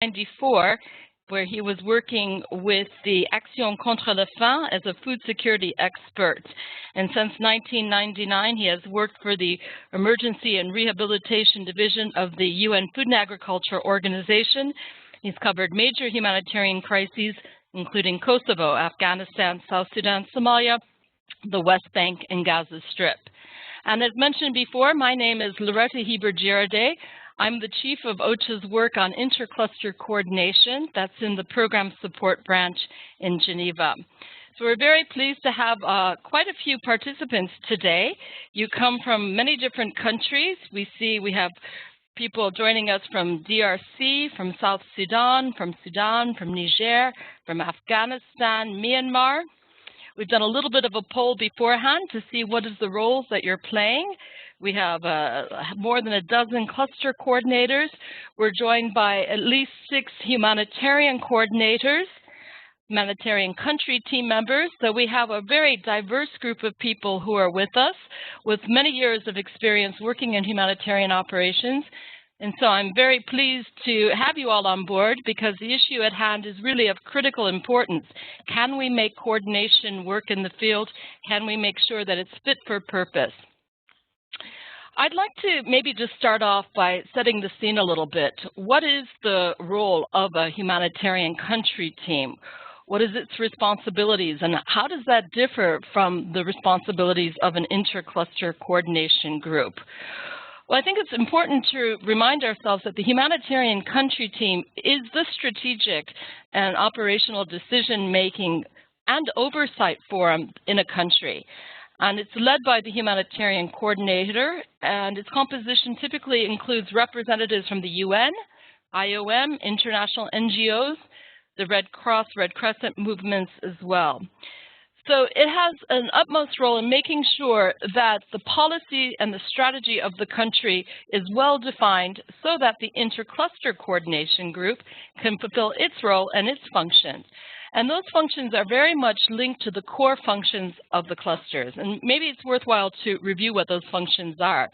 1994, where he was working with the Action contre la faim as a food security expert. And since 1999, he has worked for the Emergency and Rehabilitation Division of the UN Food and Agriculture Organization. He's covered major humanitarian crises, including Kosovo, Afghanistan, South Sudan, Somalia, the West Bank, and Gaza Strip. And as mentioned before, my name is Loretta Heber-Girardet. I'm the chief of OCHA's work on intercluster coordination. That's in the program support branch in Geneva. So we're very pleased to have quite a few participants today. You come from many different countries. We see we have people joining us from DRC, from South Sudan, from Niger, from Afghanistan, Myanmar. We've done a little bit of a poll beforehand to see what is the roles that you're playing. We have more than a dozen cluster coordinators. We're joined by at least 6 humanitarian coordinators, humanitarian country team members. So we have a very diverse group of people who are with us with many years of experience working in humanitarian operations. And so I'm very pleased to have you all on board because the issue at hand is really of critical importance. Can we make coordination work in the field? Can we make sure that it's fit for purpose? I'd like to maybe just start off by setting the scene a little bit. What is the role of a humanitarian country team? What is its responsibilities, and how does that differ from the responsibilities of an intercluster coordination group? Well, I think it's important to remind ourselves that the humanitarian country team is the strategic and operational decision-making and oversight forum in a country. And it's led by the humanitarian coordinator, and its composition typically includes representatives from the UN, IOM, international NGOs, the Red Cross, Red Crescent movements as well. So it has an utmost role in making sure that the policy and the strategy of the country is well defined so that the intercluster coordination group can fulfill its role and its functions. And those functions are very much linked to the core functions of the clusters. And maybe it's worthwhile to review what those functions are.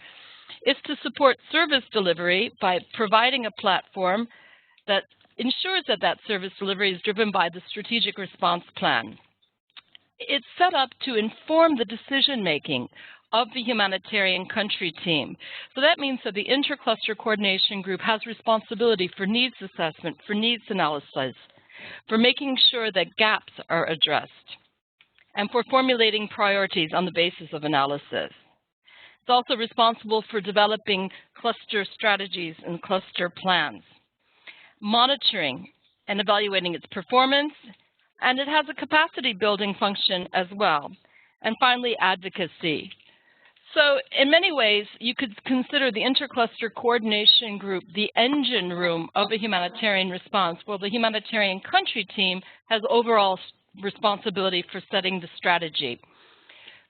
It's to support service delivery by providing a platform that ensures that that service delivery is driven by the strategic response plan. It's set up to inform the decision-making of the humanitarian country team. So that means that the intercluster coordination group has responsibility for needs assessment, for needs analysis, for making sure that gaps are addressed, and for formulating priorities on the basis of analysis. It's also responsible for developing cluster strategies and cluster plans, monitoring and evaluating its performance, and it has a capacity building function as well. And finally, advocacy. So in many ways, you could consider the intercluster coordination group the engine room of a humanitarian response, while the humanitarian country team has overall responsibility for setting the strategy.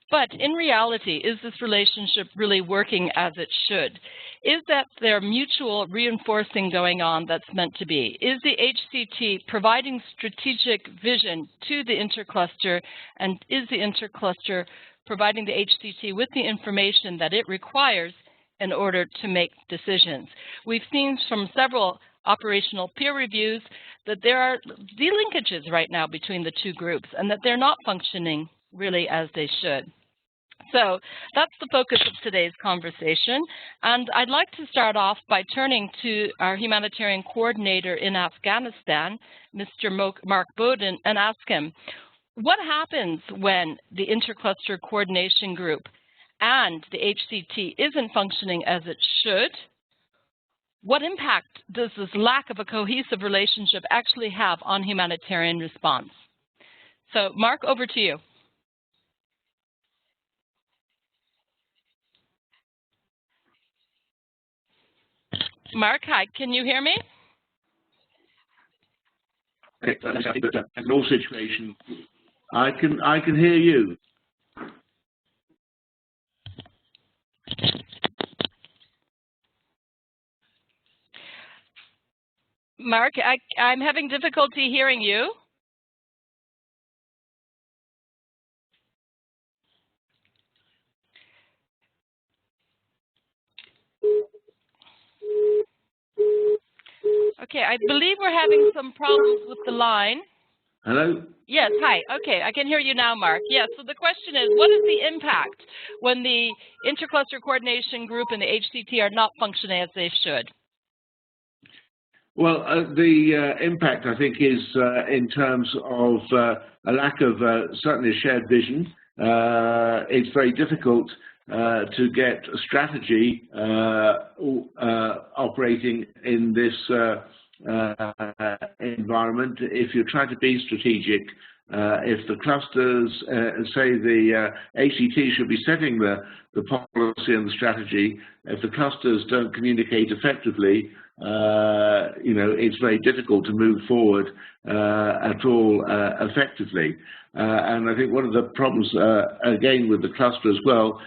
But in reality, is this relationship really working as it should? Is that there mutual reinforcing going on that's meant to be? Is the HCT providing strategic vision to the intercluster, and is the intercluster providing the HCT with the information that it requires in order to make decisions? We've seen from several operational peer reviews that there are delinkages right now between the two groups and that they're not functioning really as they should. So that's the focus of today's conversation. And I'd like to start off by turning to our humanitarian coordinator in Afghanistan, Mr. Mark Bowden, and ask him, what happens when the intercluster coordination group and the HCT isn't functioning as it should? What impact does this lack of a cohesive relationship actually have on humanitarian response? So, Mark, over to you. Mark, hi, can you hear me? Okay, that's a no situation. I can hear you. Mark, I'm having difficulty hearing you. Okay, I believe we're having some problems with the line. Hello? Yes, hi. Okay, I can hear you now, Mark. Yes, so the question is, what is the impact when the intercluster coordination group and the HCT are not functioning as they should? Well, the impact, I think, is in terms of a lack of certainly a shared vision. It's very difficult to get a strategy operating in this environment. If you're trying to be strategic, if the clusters, say the HCT should be setting the policy and the strategy, if the clusters don't communicate effectively, you know, it's very difficult to move forward at all effectively. And I think one of the problems, again, with the cluster as well,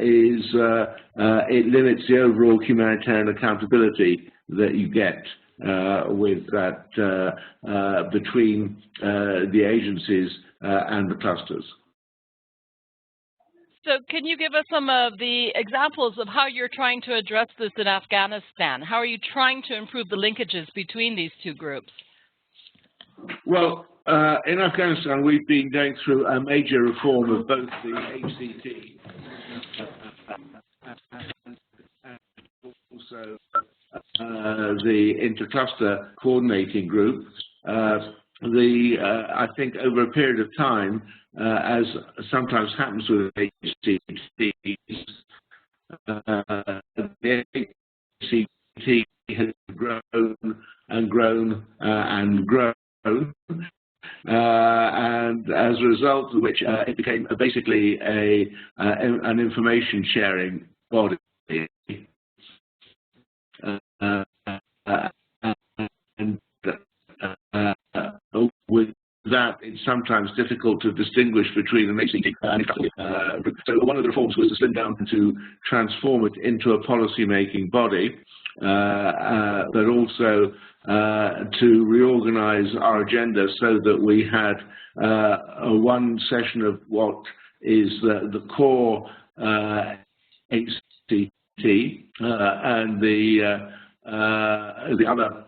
is it limits the overall humanitarian accountability that you get with that between the agencies and the clusters. So can you give us some of the examples of how you're trying to address this in Afghanistan? How are you trying to improve the linkages between these two groups? Well, in Afghanistan, we've been going through a major reform of both the HCT and also the intercluster coordinating group. I think over a period of time, as sometimes happens with HCTs, the HCT has grown and grown and grown, and as a result of which it became basically an information sharing body. With that, it's sometimes difficult to distinguish between an HCT and so one of the reforms was to slim down and to transform it into a policy-making body, but also to reorganize our agenda so that we had one session of what is the core HCT, and the other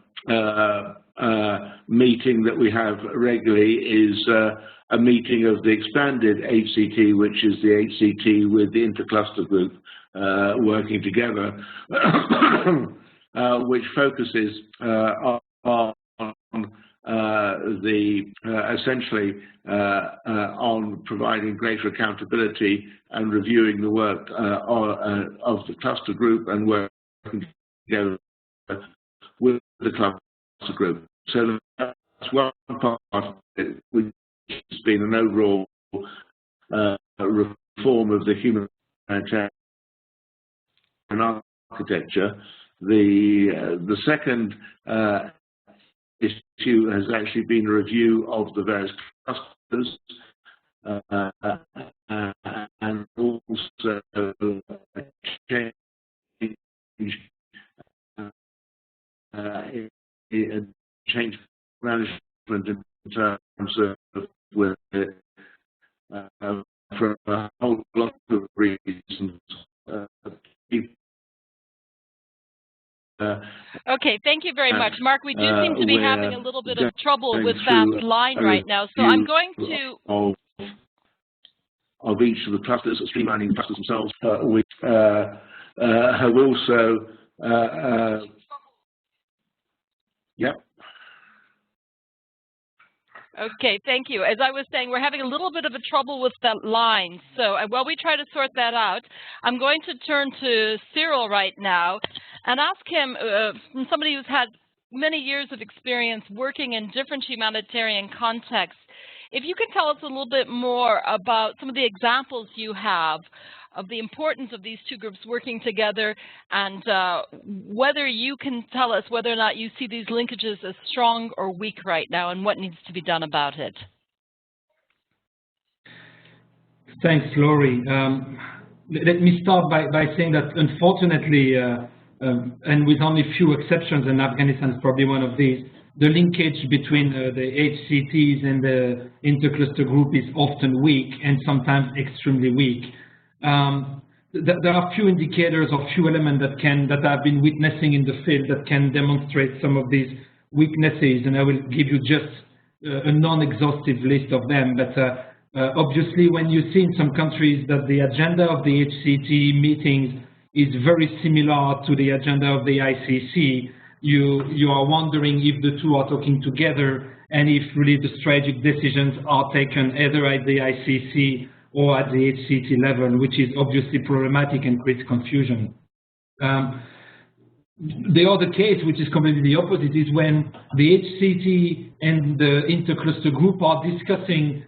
meeting that we have regularly is a meeting of the expanded HCT, which is the HCT with the intercluster group working together, which focuses on essentially on providing greater accountability and reviewing the work of the cluster group and working together with the cluster group. So that's one part of it, which has been an overall reform of the humanitarian architecture. The second issue has actually been a review of the various clusters and also a change management in terms of with for a whole lot of reasons. Okay, thank you very much, Mark. We do seem to be having a little bit of trouble with that line right now, so I'm going to of each of the clusters, streamlining the clusters themselves, which have also yep. Okay, thank you. As I was saying, we're having a little bit of a trouble with that line. So while we try to sort that out, I'm going to turn to Cyril right now and ask him, from somebody who's had many years of experience working in different humanitarian contexts, if you could tell us a little bit more about some of the examples you have of the importance of these two groups working together, and whether you can tell us whether or not you see these linkages as strong or weak right now, and what needs to be done about it. Thanks, Laurie. Let me start by saying that unfortunately, and with only few exceptions, and Afghanistan is probably one of these, the linkage between the HCTs and the intercluster group is often weak and sometimes extremely weak. there are few indicators or few elements that I've been witnessing in the field that can demonstrate some of these weaknesses, and I will give you just a non-exhaustive list of them. But obviously, when you see in some countries that the agenda of the HCT meetings is very similar to the agenda of the ICC, you are wondering if the two are talking together and if really the strategic decisions are taken either at the ICC or at the HCT level, which is obviously problematic and creates confusion. The other case, which is completely the opposite, is when the HCT and the intercluster group are discussing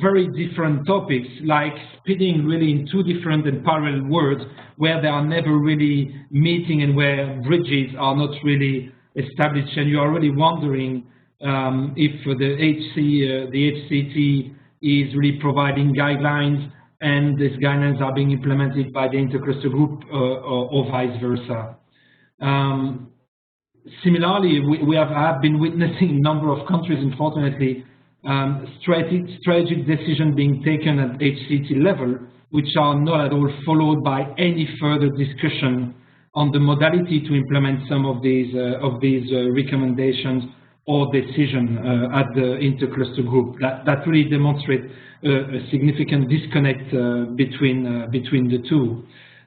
very different topics, like speaking really in two different and parallel worlds, where they are never really meeting and where bridges are not really established, and you are really wondering if the HCT is really providing guidelines and these guidelines are being implemented by the intercluster group or vice versa. Similarly, we have been witnessing a number of countries, unfortunately, strategic decisions being taken at HCT level, which are not at all followed by any further discussion on the modality to implement some of these recommendations or decision at the intercluster group. That really demonstrates a significant disconnect between the two.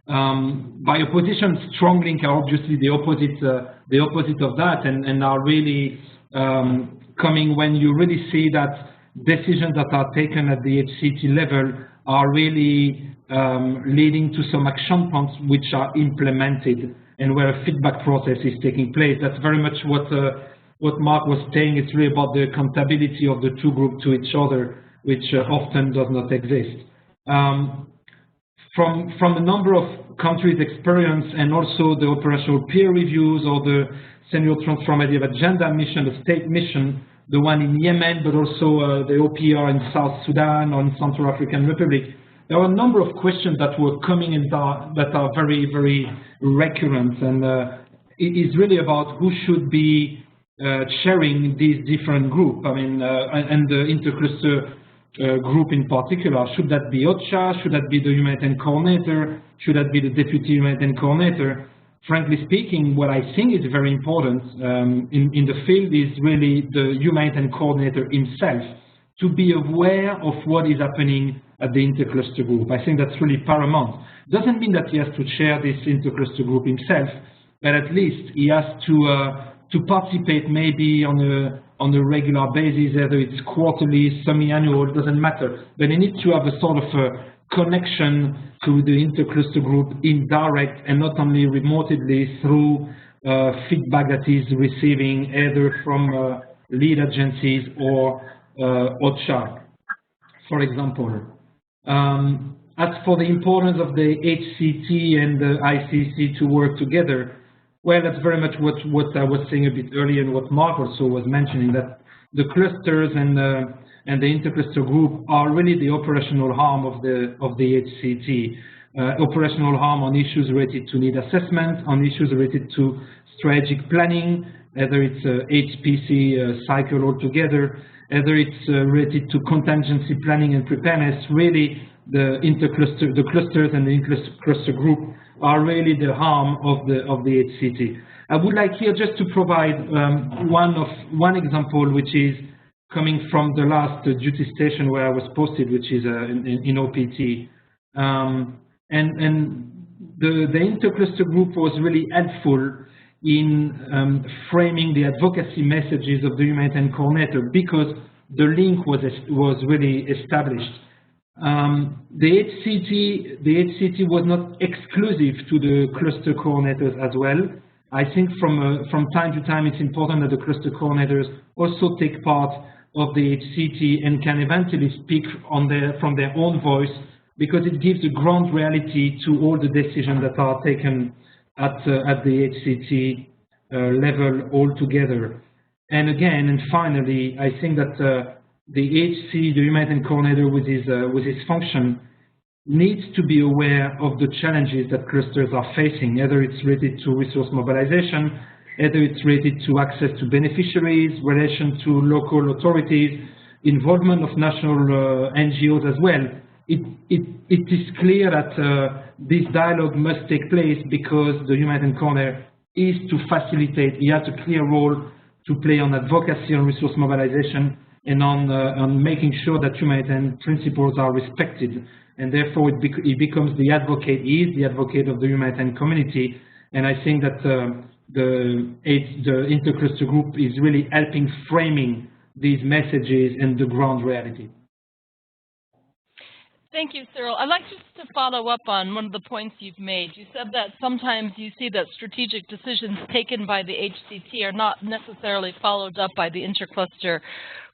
By opposition, strong link are obviously the opposite of that, and are really coming when you really see that decisions that are taken at the HCT level are really leading to some action points which are implemented and where a feedback process is taking place. That's very much what Mark was saying. It's really about the accountability of the two groups to each other, which often does not exist. From a number of countries' experience and also the operational peer reviews or the Senior Transformative Agenda mission, the state mission, the one in Yemen, but also the OPR in South Sudan or in Central African Republic, there are a number of questions that were coming in that are very, very recurrent, and it is really about who should be chairing these different groups. I mean, and the intercluster group in particular. Should that be OCHA? Should that be the Humanitarian Coordinator? Should that be the Deputy Humanitarian Coordinator? Frankly speaking, what I think is very important in the field is really the Humanitarian Coordinator himself to be aware of what is happening at the intercluster group. I think that's really paramount. Doesn't mean that he has to chair this intercluster group himself, but at least he has to participate maybe on a regular basis, whether it's quarterly, semi-annual, it doesn't matter. But he needs to have a sort of a connection to the intercluster group indirect and not only remotely through feedback that he's receiving either from lead agencies or OCHA, for example. As for the importance of the HCT and the ICC to work together, well, that's very much what I was saying a bit earlier and what Mark also was mentioning, that the clusters and the intercluster group are really the operational arm of the HCT. Operational arm on issues related to need assessment, on issues related to strategic planning, whether it's a HPC cycle altogether, whether it's related to contingency planning and preparedness. Really, the clusters and the intercluster group are really the arm of the HCT. I would like here just to provide one example, which is coming from the last duty station where I was posted, which is in OPT. And the intercluster group was really helpful in framing the advocacy messages of the Humanitarian Coordinator because the link was really established. The HCT was not exclusive to the cluster coordinators as well. I think from time to time it's important that the cluster coordinators also take part of the HCT and can eventually speak from their own voice, because it gives a ground reality to all the decisions that are taken at the HCT level altogether. And again, and finally, I think that the HC, the Humanitarian Coordinator with his function, needs to be aware of the challenges that clusters are facing, whether it's related to resource mobilization, whether it's related to access to beneficiaries, relation to local authorities, involvement of national NGOs as well. it is clear that this dialogue must take place because the humanitarian coordinator is to facilitate. He has a clear role to play on advocacy and resource mobilization and on making sure that humanitarian principles are respected. And therefore, he becomes the advocate. He is the advocate of the humanitarian community. And I think that the intercluster group is really helping framing these messages and the ground reality. Thank you, Cyril. I'd like just to follow up on one of the points you've made. You said that sometimes you see that strategic decisions taken by the HCT are not necessarily followed up by the intercluster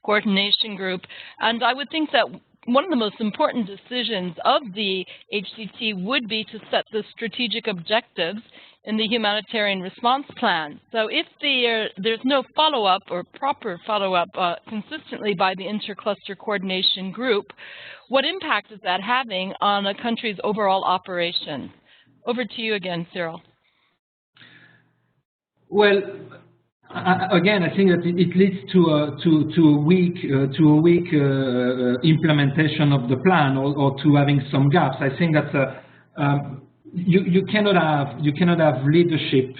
coordination group. And I would think that one of the most important decisions of the HCT would be to set the strategic objectives in the humanitarian response plan. So if there's no follow-up or proper follow-up consistently by the intercluster coordination group, what impact is that having on a country's overall operation? Over to you again, Cyril. Well, again, I think that it leads to a weak implementation of the plan, or to having some gaps. I think that you cannot have leadership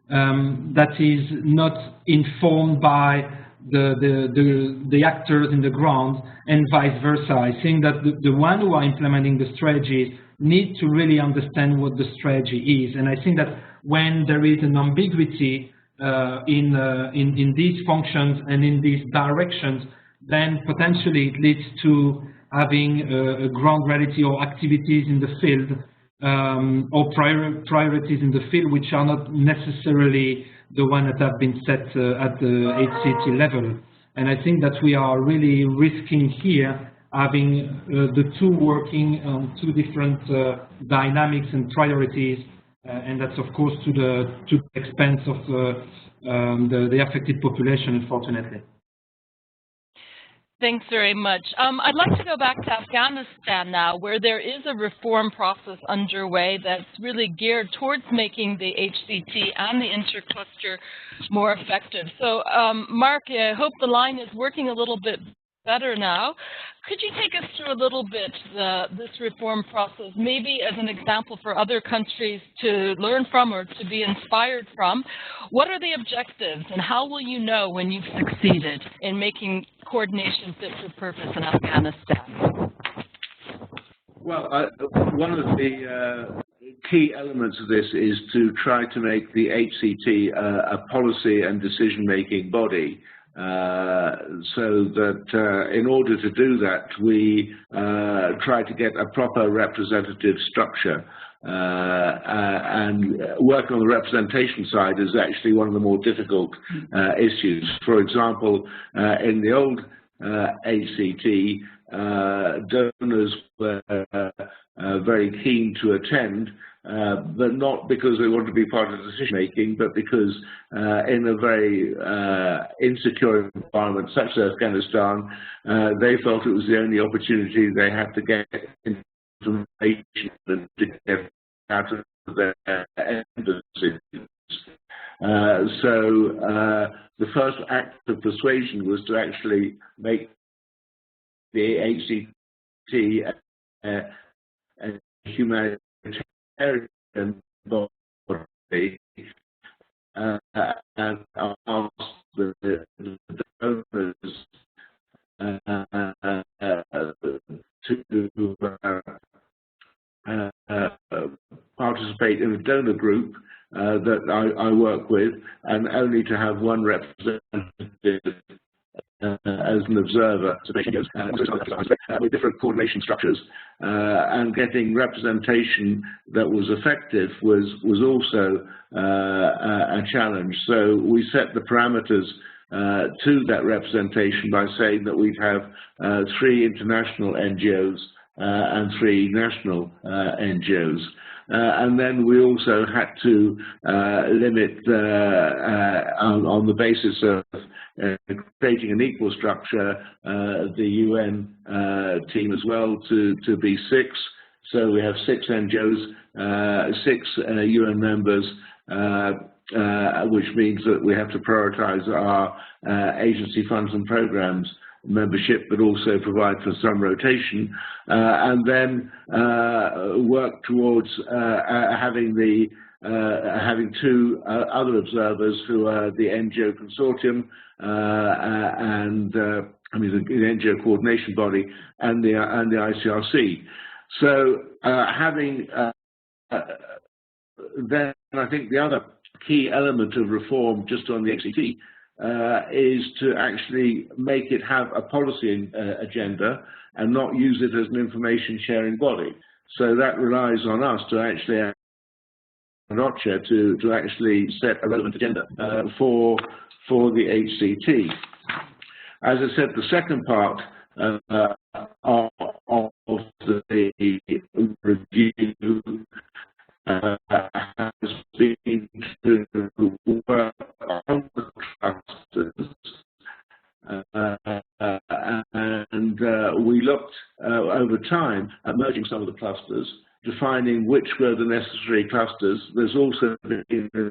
that is not informed by the actors in the ground, and vice versa. I think that the one who are implementing the strategies need to really understand what the strategy is. And I think that when there is an ambiguity in these functions and in these directions, then potentially it leads to having a ground reality or activities in the field, or priorities in the field which are not necessarily the one that have been set at the HCT level. And I think that we are really risking here having the two working on two different dynamics and priorities, and that's of course to the expense of the affected population, unfortunately. Thanks very much. I'd like to go back to Afghanistan now, where there is a reform process underway that's really geared towards making the HCT and the intercluster more effective. So, Mark, I hope the line is working a little bit better now. Could you take us through a little bit this reform process, maybe as an example for other countries to learn from or to be inspired from? What are the objectives, and how will you know when you've succeeded in making coordination fit for purpose in Afghanistan? Well, one of the key elements of this is to try to make the HCT a policy and decision-making body. So that in order to do that, we try to get a proper representative structure. And working on the representation side is actually one of the more difficult issues. For example, in the old HCT, donors were very keen to attend, but not because they wanted to be part of the decision making, but because in a very insecure environment such as Afghanistan, they felt it was the only opportunity they had to get information and to get out of their embassies. So the first act of persuasion was to actually make the HCT a humanitarian body, and ask the donors to participate in a donor group that I work with, and only to have one representative as an observer to make with different coordination structures, and getting representation that was effective was also a challenge. So we set the parameters to that representation by saying that we'd have 3 international NGOs and 3 national NGOs. And then we also had to limit on the basis of creating an equal structure, the UN team as well to be 6. So we have 6 NGOs, 6 UN members, which means that we have to prioritize our agency funds and programs membership, but also provide for some rotation, and then work towards having two other observers who are the NGO consortium and the NGO coordination body and the ICRC. So then I think the other key element of reform, just on the HCT, is to actually make it have a policy agenda and not use it as an information sharing body. So that relies on us to actually to actually set a relevant agenda for the HCT. As I said, the second part of the review has been to work on the clusters, and we looked over time at merging some of the clusters, defining which were the necessary clusters. There's also been a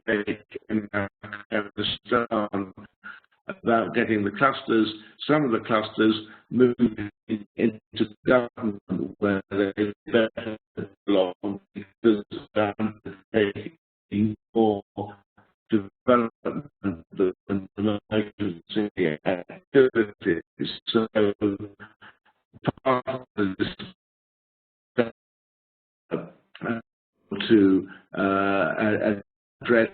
debate in Afghanistan about getting the clusters, some of the clusters moving into government where they better belong, because they're taking more development and emergency activities. So part of this to address.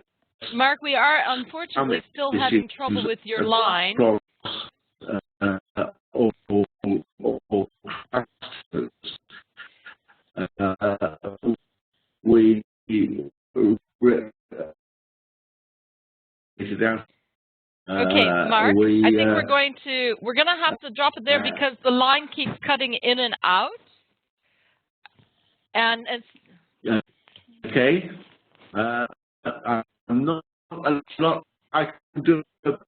Mark, we are unfortunately still having trouble with your line. We okay, Mark. I think we're gonna have to drop it there because the line keeps cutting in and out. And okay. I'm not a lot I can do that.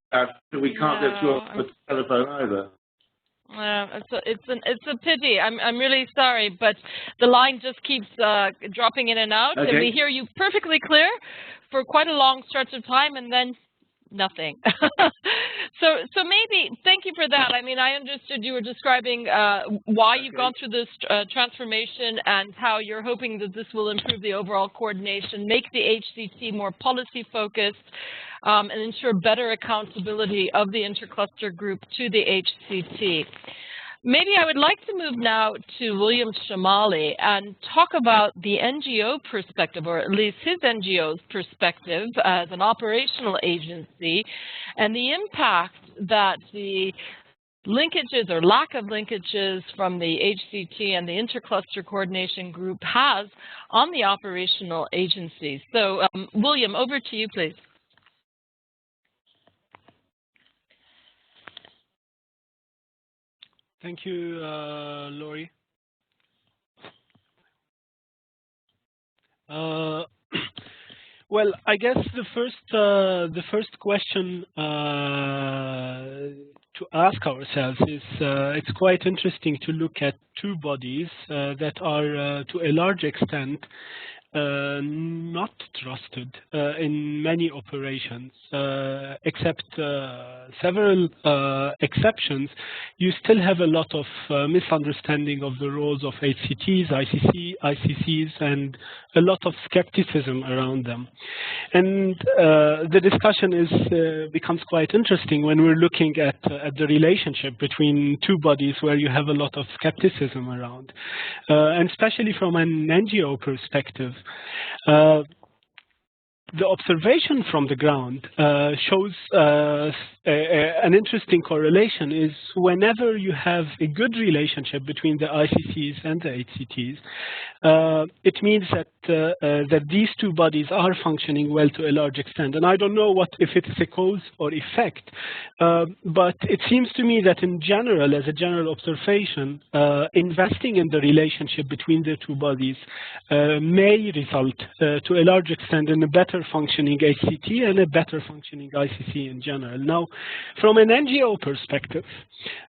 We can't get through on the telephone either. It's a pity. I'm really sorry, but the line just keeps dropping in and out, okay. And we hear you perfectly clear for quite a long stretch of time, and then nothing. So maybe, thank you for that. I mean, I understood you were describing why you've gone through this transformation and how you're hoping that this will improve the overall coordination, make the HCT more policy focused, and ensure better accountability of the intercluster group to the HCT. Maybe I would like to move now to William Shamali and talk about the NGO perspective, or at least his NGO's perspective as an operational agency, and the impact that the linkages or lack of linkages from the HCT and the intercluster coordination group has on the operational agencies. So, William, over to you, please. Thank you, Laurie. Well, I guess the first question to ask ourselves is it's quite interesting to look at two bodies that are to a large extent not trusted in many operations, except several exceptions. You still have a lot of misunderstanding of the roles of HCTs, ICCs, and a lot of skepticism around them. And the discussion becomes quite interesting when we're looking at the relationship between two bodies where you have a lot of skepticism around, and especially from an NGO perspective. The observation from the ground shows an interesting correlation is whenever you have a good relationship between the ICCs and the HCTs, it means that these two bodies are functioning well to a large extent. And I don't know if it's a cause or effect, but it seems to me that in general, as a general observation, investing in the relationship between the two bodies may result to a large extent in a better functioning HCT and a better functioning ICC in general. Now, from an NGO perspective,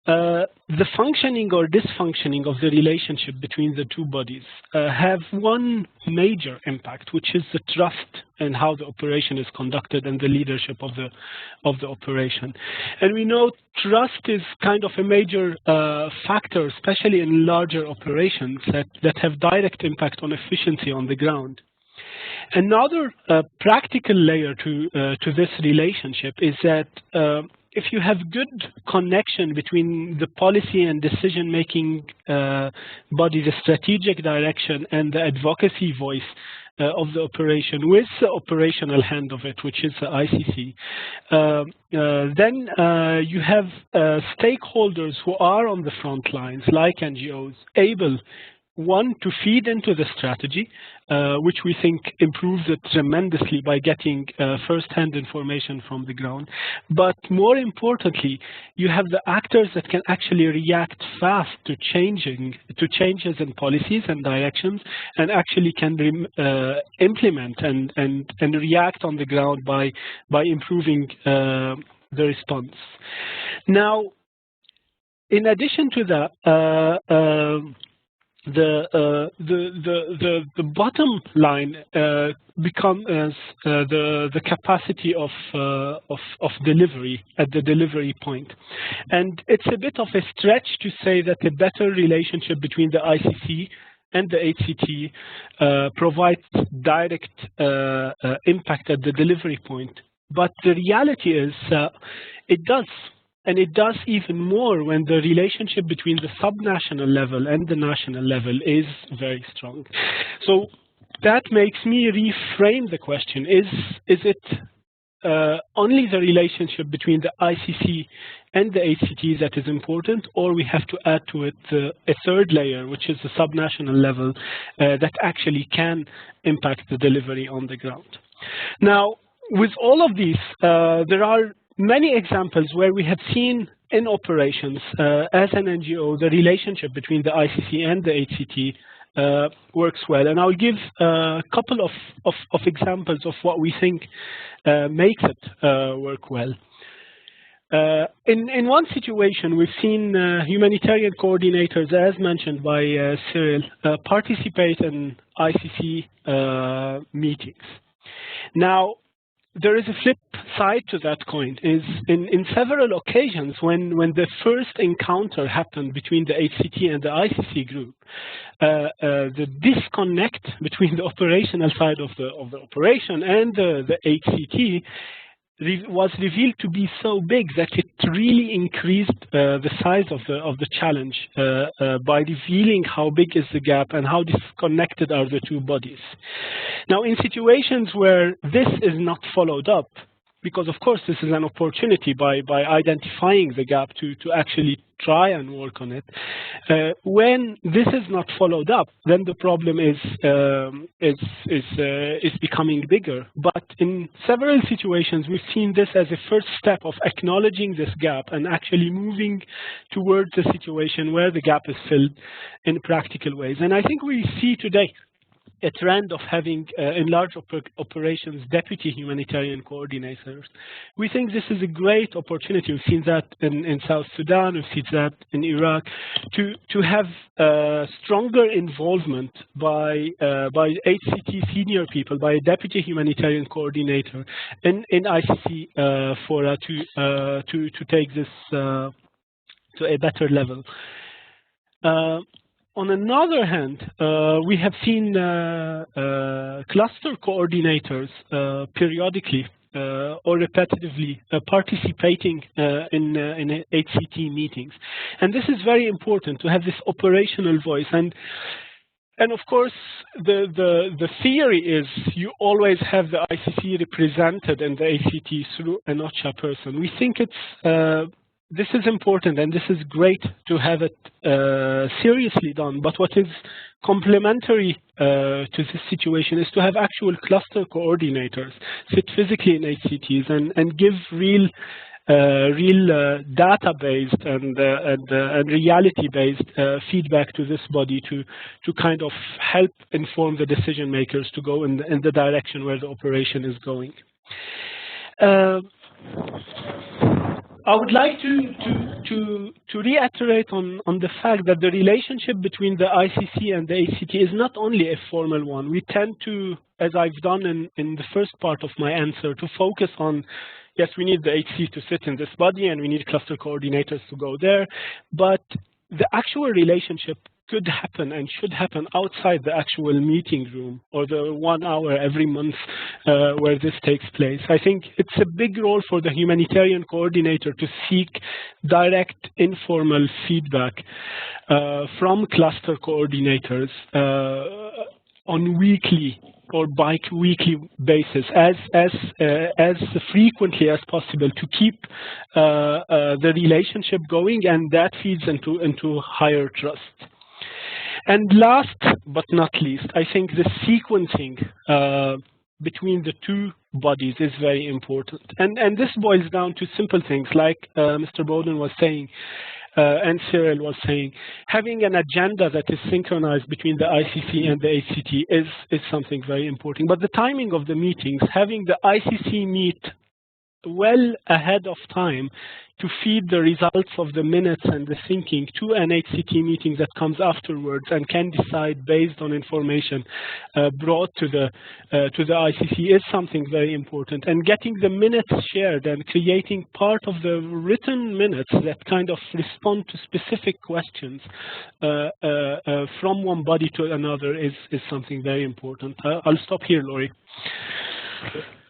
the functioning or dysfunctioning of the relationship between the two bodies have one major major impact, which is the trust in how the operation is conducted and the leadership of the operation. And we know trust is kind of a major factor, especially in larger operations that have direct impact on efficiency on the ground. Another practical layer to this relationship is that if you have good connection between the policy and decision-making body, the strategic direction, and the advocacy voice of the operation with the operational hand of it, which is the ICC, then you have stakeholders who are on the front lines, like NGOs, able, one, to feed into the strategy, which we think improves it tremendously by getting first-hand information from the ground. But more importantly, you have the actors that can actually react fast to changes in policies and directions, and actually can implement and react on the ground by improving the response. Now, in addition to that, the bottom line becomes the capacity of delivery at the delivery point, and it's a bit of a stretch to say that a better relationship between the ICC and the HCT provides direct impact at the delivery point. But the reality is it does. And it does even more when the relationship between the subnational level and the national level is very strong. So that makes me reframe the question. Is it only the relationship between the ICC and the HCT that is important, or we have to add to it a third layer, which is the subnational level, that actually can impact the delivery on the ground? Now, with all of these, there are many examples where we have seen in operations as an NGO, the relationship between the ICC and the HCT works well. And I'll give a couple of examples of what we think makes it work well. In one situation, we've seen humanitarian coordinators, as mentioned by Cyril, participate in ICC meetings. Now, there is a flip side to that coin. Is in several occasions when the first encounter happened between the HCT and the ICC group, the disconnect between the operational side of the operation and the HCT was revealed to be so big that it really increased the size of the challenge by revealing how big is the gap and how disconnected are the two bodies. Now, in situations where this is not followed up, because of course this is an opportunity by identifying the gap to actually try and work on it. When this is not followed up, then the problem is becoming bigger. But in several situations, we've seen this as a first step of acknowledging this gap and actually moving towards a situation where the gap is filled in practical ways. And I think we see today a trend of having, in large operations, deputy humanitarian coordinators. We think this is a great opportunity. We've seen that in South Sudan, we've seen that in Iraq, to have stronger involvement by HCT senior people, by a deputy humanitarian coordinator in ICC fora to take this to a better level. On another hand, we have seen cluster coordinators periodically or repetitively participating in HCT meetings. And this is very important to have this operational voice. And of course, the theory is you always have the ICC represented in the HCT through an OCHA person. We think this is important and this is great to have it seriously done. But what is complementary to this situation is to have actual cluster coordinators sit physically in HCTs and give real data-based and reality-based feedback to this body to kind of help inform the decision makers to go in the direction where the operation is going. I would like to reiterate on the fact that the relationship between the ICC and the HCT is not only a formal one. We tend to, as I've done in the first part of my answer, to focus on, yes, we need the HC to sit in this body and we need cluster coordinators to go there, but the actual relationship could happen and should happen outside the actual meeting room or the 1 hour every month where this takes place. I think it's a big role for the humanitarian coordinator to seek direct informal feedback from cluster coordinators on weekly or bi-weekly basis as frequently as possible to keep the relationship going, and that feeds into higher trust. And last but not least, I think the sequencing between the two bodies is very important. And this boils down to simple things like Mr. Bowden was saying, and Cyril was saying, having an agenda that is synchronized between the ICC and the HCT is something very important. But the timing of the meetings, having the ICC meet well ahead of time to feed the results of the minutes and the thinking to an HCT meeting that comes afterwards and can decide based on information brought to the ICC is something very important. And getting the minutes shared and creating part of the written minutes that kind of respond to specific questions from one body to another is something very important. I'll stop here, Laurie.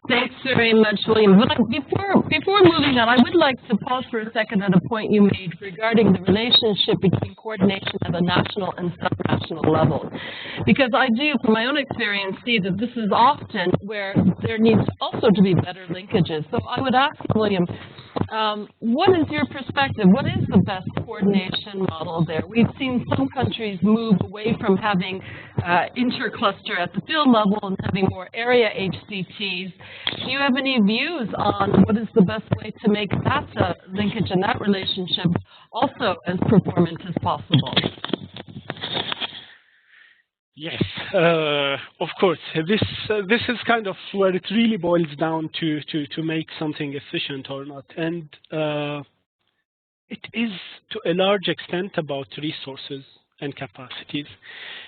Thanks very much, William. But before moving on, I would like to pause for a second at a point you made regarding the relationship between coordination at a national and subnational level. Because I do, from my own experience, see that this is often where there needs also to be better linkages. So I would ask William, what is your perspective? What is the best coordination model there? We've seen some countries move away from having intercluster at the field level and having more area HCTs. Do you have any views on what is the best way to make that linkage and that relationship also as performant as possible? Yes, of course. This is kind of where it really boils down to make something efficient or not, and it is to a large extent about resources and capacities.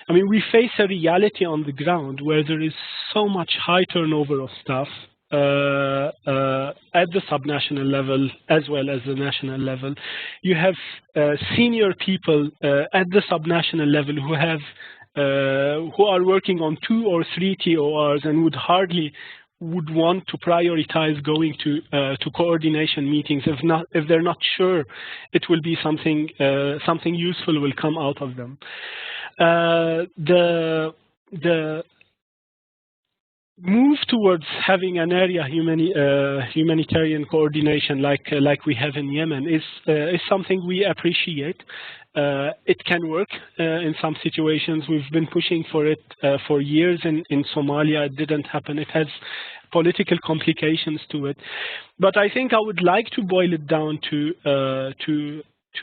I mean, we face a reality on the ground where there is so much high turnover of staff at the subnational level as well as the national level. You have senior people at the subnational level who are working on 2 or 3 TORs and would want to prioritize going to coordination meetings if they're not sure it will be something useful will come out of them. The move towards having an area humanitarian coordination like we have in Yemen is something we appreciate. It can work in some situations. We've been pushing for it for years in Somalia. It didn't happen. It has political complications to it. But I think I would like to boil it down to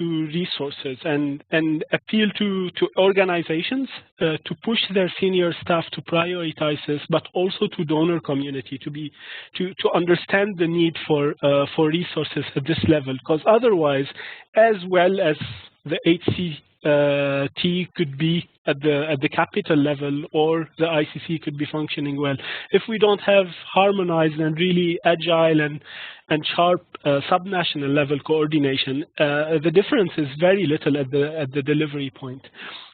resources and appeal to organizations to push their senior staff to prioritize this, but also to donor community to understand the need for resources at this level, because otherwise, as well as the HCT could be at the capital level or the ICC could be functioning well, if we don't have harmonized and really agile and sharp subnational level coordination, the difference is very little at the delivery point.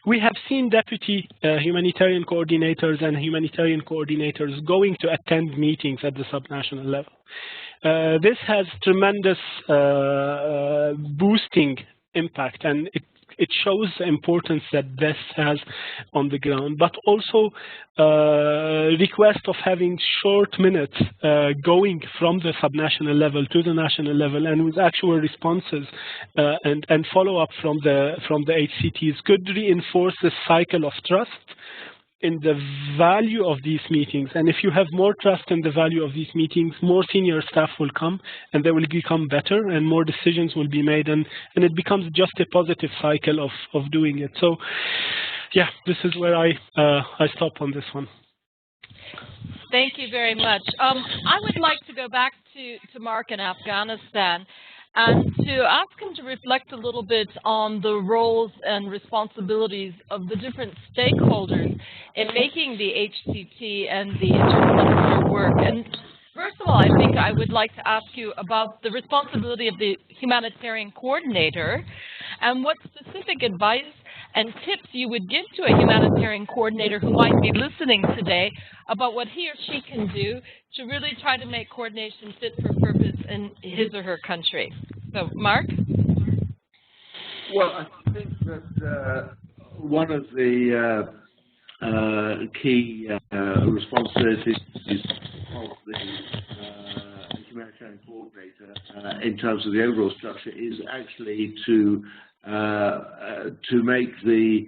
We have seen deputy humanitarian coordinators and humanitarian coordinators going to attend meetings at the subnational level. This has tremendous boosting impact, and it shows the importance that this has on the ground, but also request of having short minutes going from the subnational level to the national level, and with actual responses and follow-up from the HCTs could reinforce the cycle of trust in the value of these meetings. And if you have more trust in the value of these meetings, more senior staff will come and they will become better and more decisions will be made, and it becomes just a positive cycle of doing it. So yeah, this is where I stop on this one. Thank you very much. I would like to go back to Mark in Afghanistan. and to ask him to reflect a little bit on the roles and responsibilities of the different stakeholders in making the HCT and the intercluster work. And first of all, I think I would like to ask you about the responsibility of the humanitarian coordinator and what specific advice and tips you would give to a humanitarian coordinator who might be listening today about what he or she can do to really try to make coordination fit for purpose in his or her country. So, Mark? Well, I think that one of the key responsibilities of the humanitarian coordinator in terms of the overall structure is actually to make the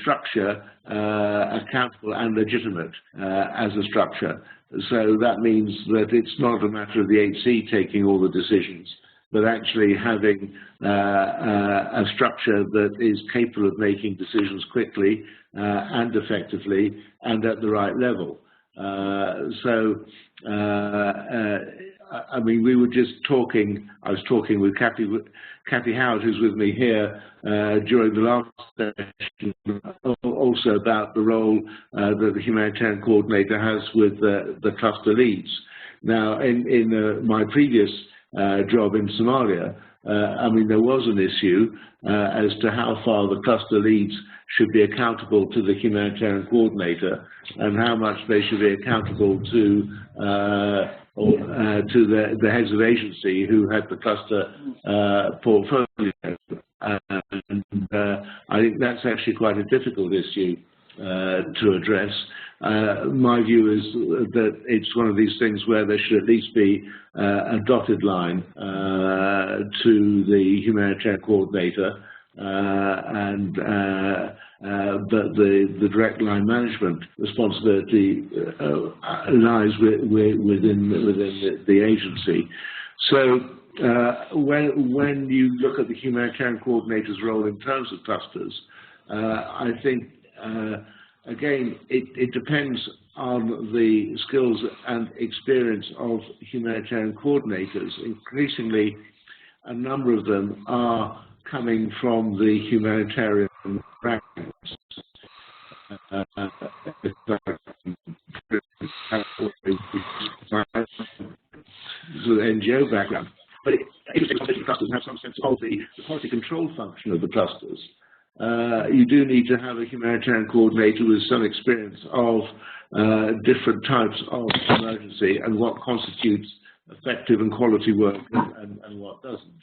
structure accountable and legitimate as a structure. So that means that it's not a matter of the HC taking all the decisions, but actually having a structure that is capable of making decisions quickly and effectively and at the right level. I mean, we were just talking, I was talking with Kathy Howard, who's with me here, during the last session, also about the role that the humanitarian coordinator has with the cluster leads. Now, in my previous job in Somalia, I mean, there was an issue as to how far the cluster leads should be accountable to the humanitarian coordinator and how much they should be accountable to the heads of agency who had the cluster portfolio. And I think that's actually quite a difficult issue to address. My view is that it's one of these things where there should at least be a dotted line to the humanitarian coordinator, but the direct line management responsibility lies within the agency. So when you look at the humanitarian coordinator's role in terms of clusters, I think again, it depends on the skills and experience of humanitarian coordinators. Increasingly, a number of them are coming from the humanitarian ranks. NGO background. But clusters have some sense of the quality control function of the clusters. You do need to have a humanitarian coordinator with some experience of different types of emergency and what constitutes effective and quality work and what doesn't.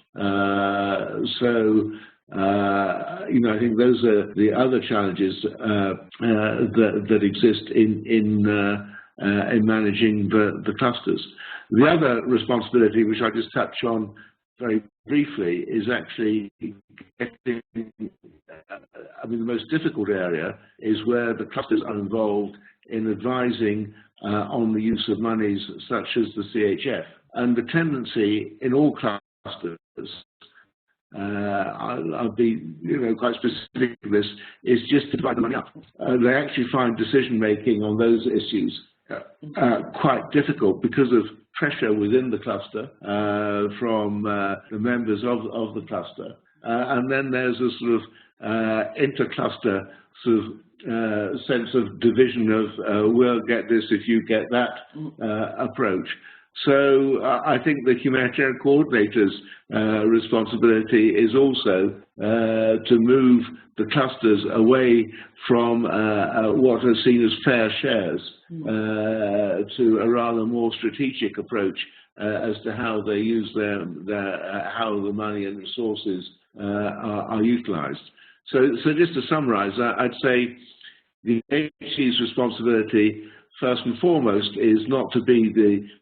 You know, I think those are the other challenges that exist in managing the clusters. The other responsibility, which I just touch on very briefly, is actually getting, I mean, the most difficult area is where the clusters are involved in advising on the use of monies such as the CHF. And the tendency in all clusters, I'll be quite specific to this, is just to divide the money up. They actually find decision making on those issues quite difficult because of pressure within the cluster from the members of the cluster. And then there's a sort of inter-cluster sort of sense of division of we'll get this if you get that approach. So I think the humanitarian coordinator's responsibility is also to move the clusters away from what are seen as fair shares to a rather more strategic approach as to how they use how the money and resources are utilized. So just to summarize, I'd say the agency's responsibility first and foremost is not to be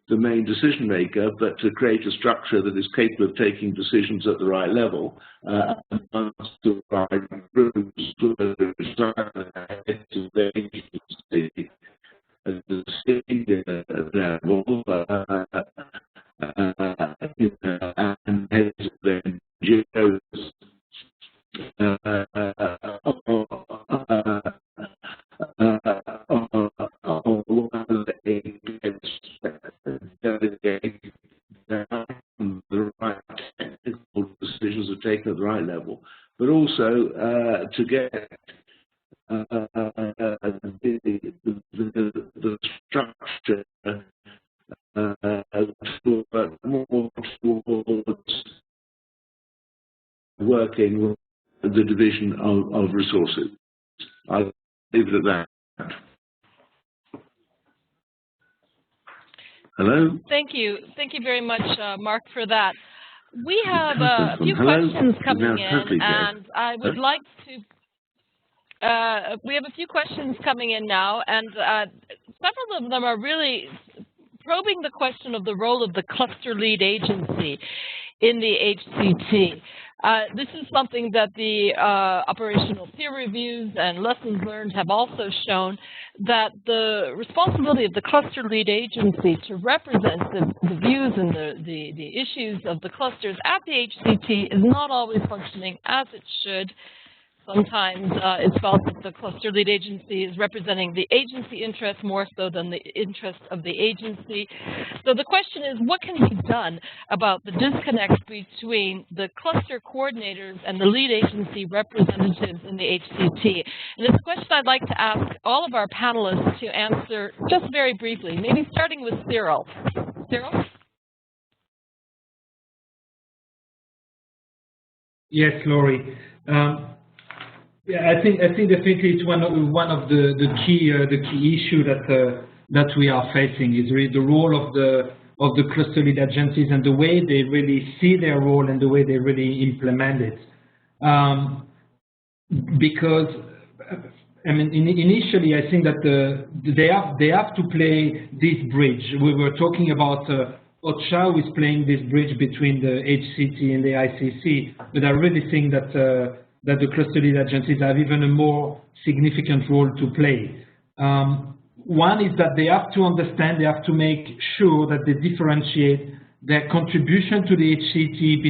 the main decision maker, but to create a structure that is capable of taking decisions at the right level, the right groups, at the senior level, and heads of the NGOs. The right decisions are taken at the right level, but also to get the structure to work more towards working with the division of resources. I'll leave it at that. Hello? Thank you. Thank you very much, Mark, for that. We have a few questions coming in, and I would like to we have a few questions coming in now, and several of them are really probing the question of the role of the cluster lead agency in the HCT. This is something that the operational peer reviews and lessons learned have also shown, that the responsibility of the cluster lead agency to represent the views and the issues of the clusters at the HCT is not always functioning as it should. Sometimes it's felt that the cluster lead agency is representing the agency interest more so than the interest of the agency. So the question is, what can be done about the disconnect between the cluster coordinators and the lead agency representatives in the HCT? And it's a question I'd like to ask all of our panelists to answer just very briefly, maybe starting with Cyril. Cyril? Yes, Laurie. Yeah, I think definitely it's one of the key issue that we are facing is really the role of the cluster lead agencies and the way they really see their role and the way they really implement it. Because I mean, initially I think that they have to play this bridge. We were talking about OCHA is playing this bridge between the HCT and the ICC, but I really think that the cluster lead agencies have even a more significant role to play. One is that they have to understand, they have to make sure that they differentiate their contribution to the HCT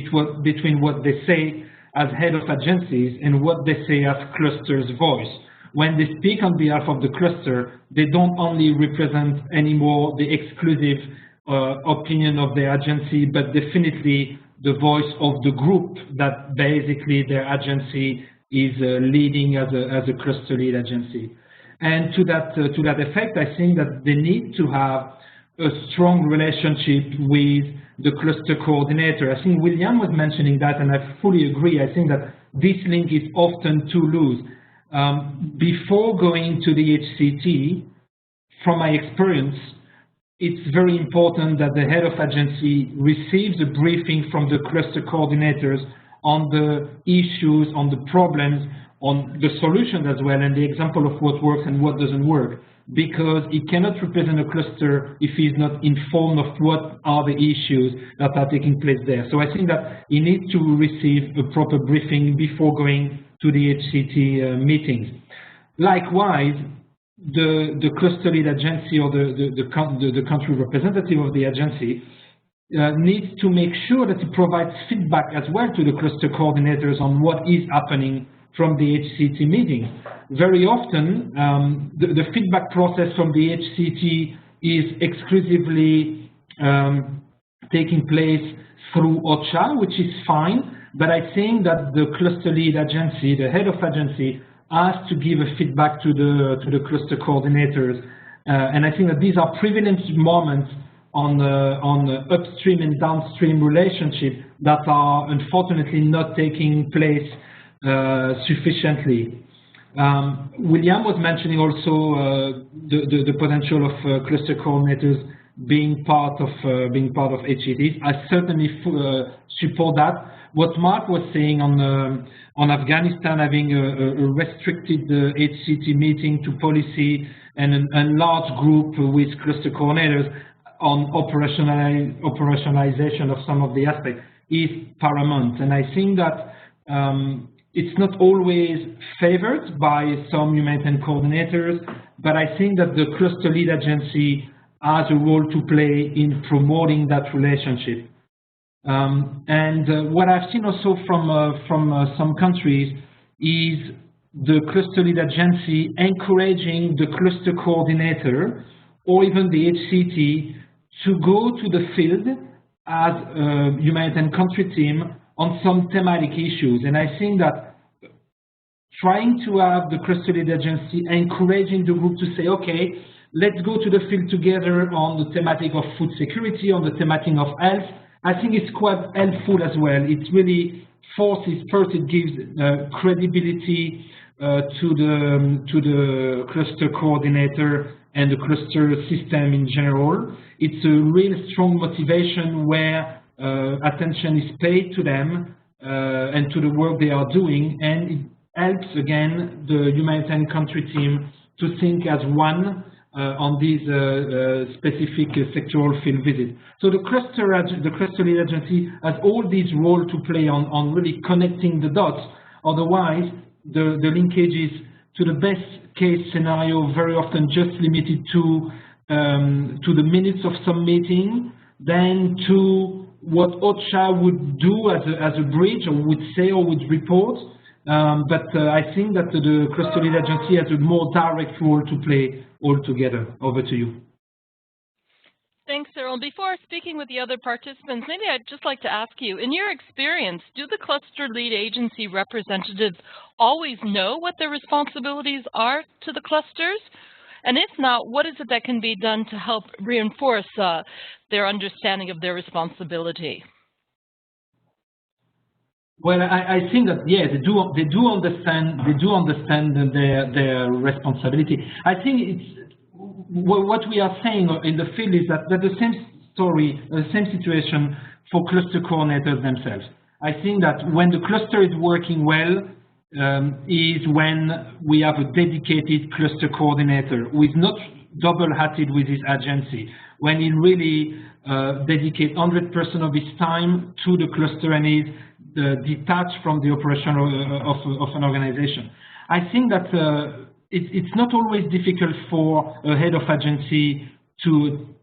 between what they say as head of agencies and what they say as cluster's voice. When they speak on behalf of the cluster, they don't only represent anymore the exclusive opinion of their agency, but definitely the voice of the group that basically their agency is leading as a cluster lead agency. And to that effect, I think that they need to have a strong relationship with the cluster coordinator. I think William was mentioning that, and I fully agree. I think that this link is often too loose. Before going to the HCT, from my experience, it's very important that the head of agency receives a briefing from the cluster coordinators on the issues, on the problems, on the solutions as well, and the example of what works and what doesn't work. Because he cannot represent a cluster if he's not informed of what are the issues that are taking place there. So I think that he needs to receive a proper briefing before going to the HCT meetings. Likewise, the cluster lead agency or the country representative of the agency needs to make sure that it provides feedback as well to the cluster coordinators on what is happening from the HCT meeting. Very often, the feedback process from the HCT is exclusively taking place through OCHA, which is fine, but I think that the cluster lead agency, the head of agency, has to give a feedback to the cluster coordinators, and I think that these are privileged moments on the upstream and downstream relationship that are unfortunately not taking place sufficiently. William was mentioning also the potential of cluster coordinators being part of HCTs. I certainly support that. What Mark was saying on Afghanistan having a restricted HCT meeting to policy and a large group with cluster coordinators on operationalization of some of the aspects is paramount. And I think that it's not always favored by some humanitarian coordinators, but I think that the cluster lead agency has a role to play in promoting that relationship. And what I've seen also from some countries is the cluster lead agency encouraging the cluster coordinator or even the HCT to go to the field as a humanitarian country team on some thematic issues. And I think that trying to have the cluster lead agency encouraging the group to say, okay, let's go to the field together on the thematic of food security, on the thematic of health, I think it's quite helpful as well. It really forces, first it gives credibility to the cluster coordinator and the cluster system in general. It's a real strong motivation where attention is paid to them and to the work they are doing, and it helps again the humanitarian country team to think as one on these specific sectoral field visits. So the cluster lead agency has all these roles to play on really connecting the dots. Otherwise, the linkages to the best case scenario very often just limited to the minutes of some meeting, then to what OCHA would do as a bridge, or would say, or would report. But I think that the cluster lead agency has a more direct role to play altogether. Over to you. Thanks, Cyril. Before speaking with the other participants, maybe I'd just like to ask you, in your experience, do the cluster lead agency representatives always know what their responsibilities are to the clusters? And if not, what is it that can be done to help reinforce their understanding of their responsibility? Well, I think that they do understand their responsibility. I think it's what we are saying in the field is that the same story, the same situation for cluster coordinators themselves. I think that when the cluster is working well is when we have a dedicated cluster coordinator who is not double-hatted with his agency, when he really dedicates 100% of his time to the cluster and is detached from the operation of an organization. I think that it's not always difficult for a head of agency to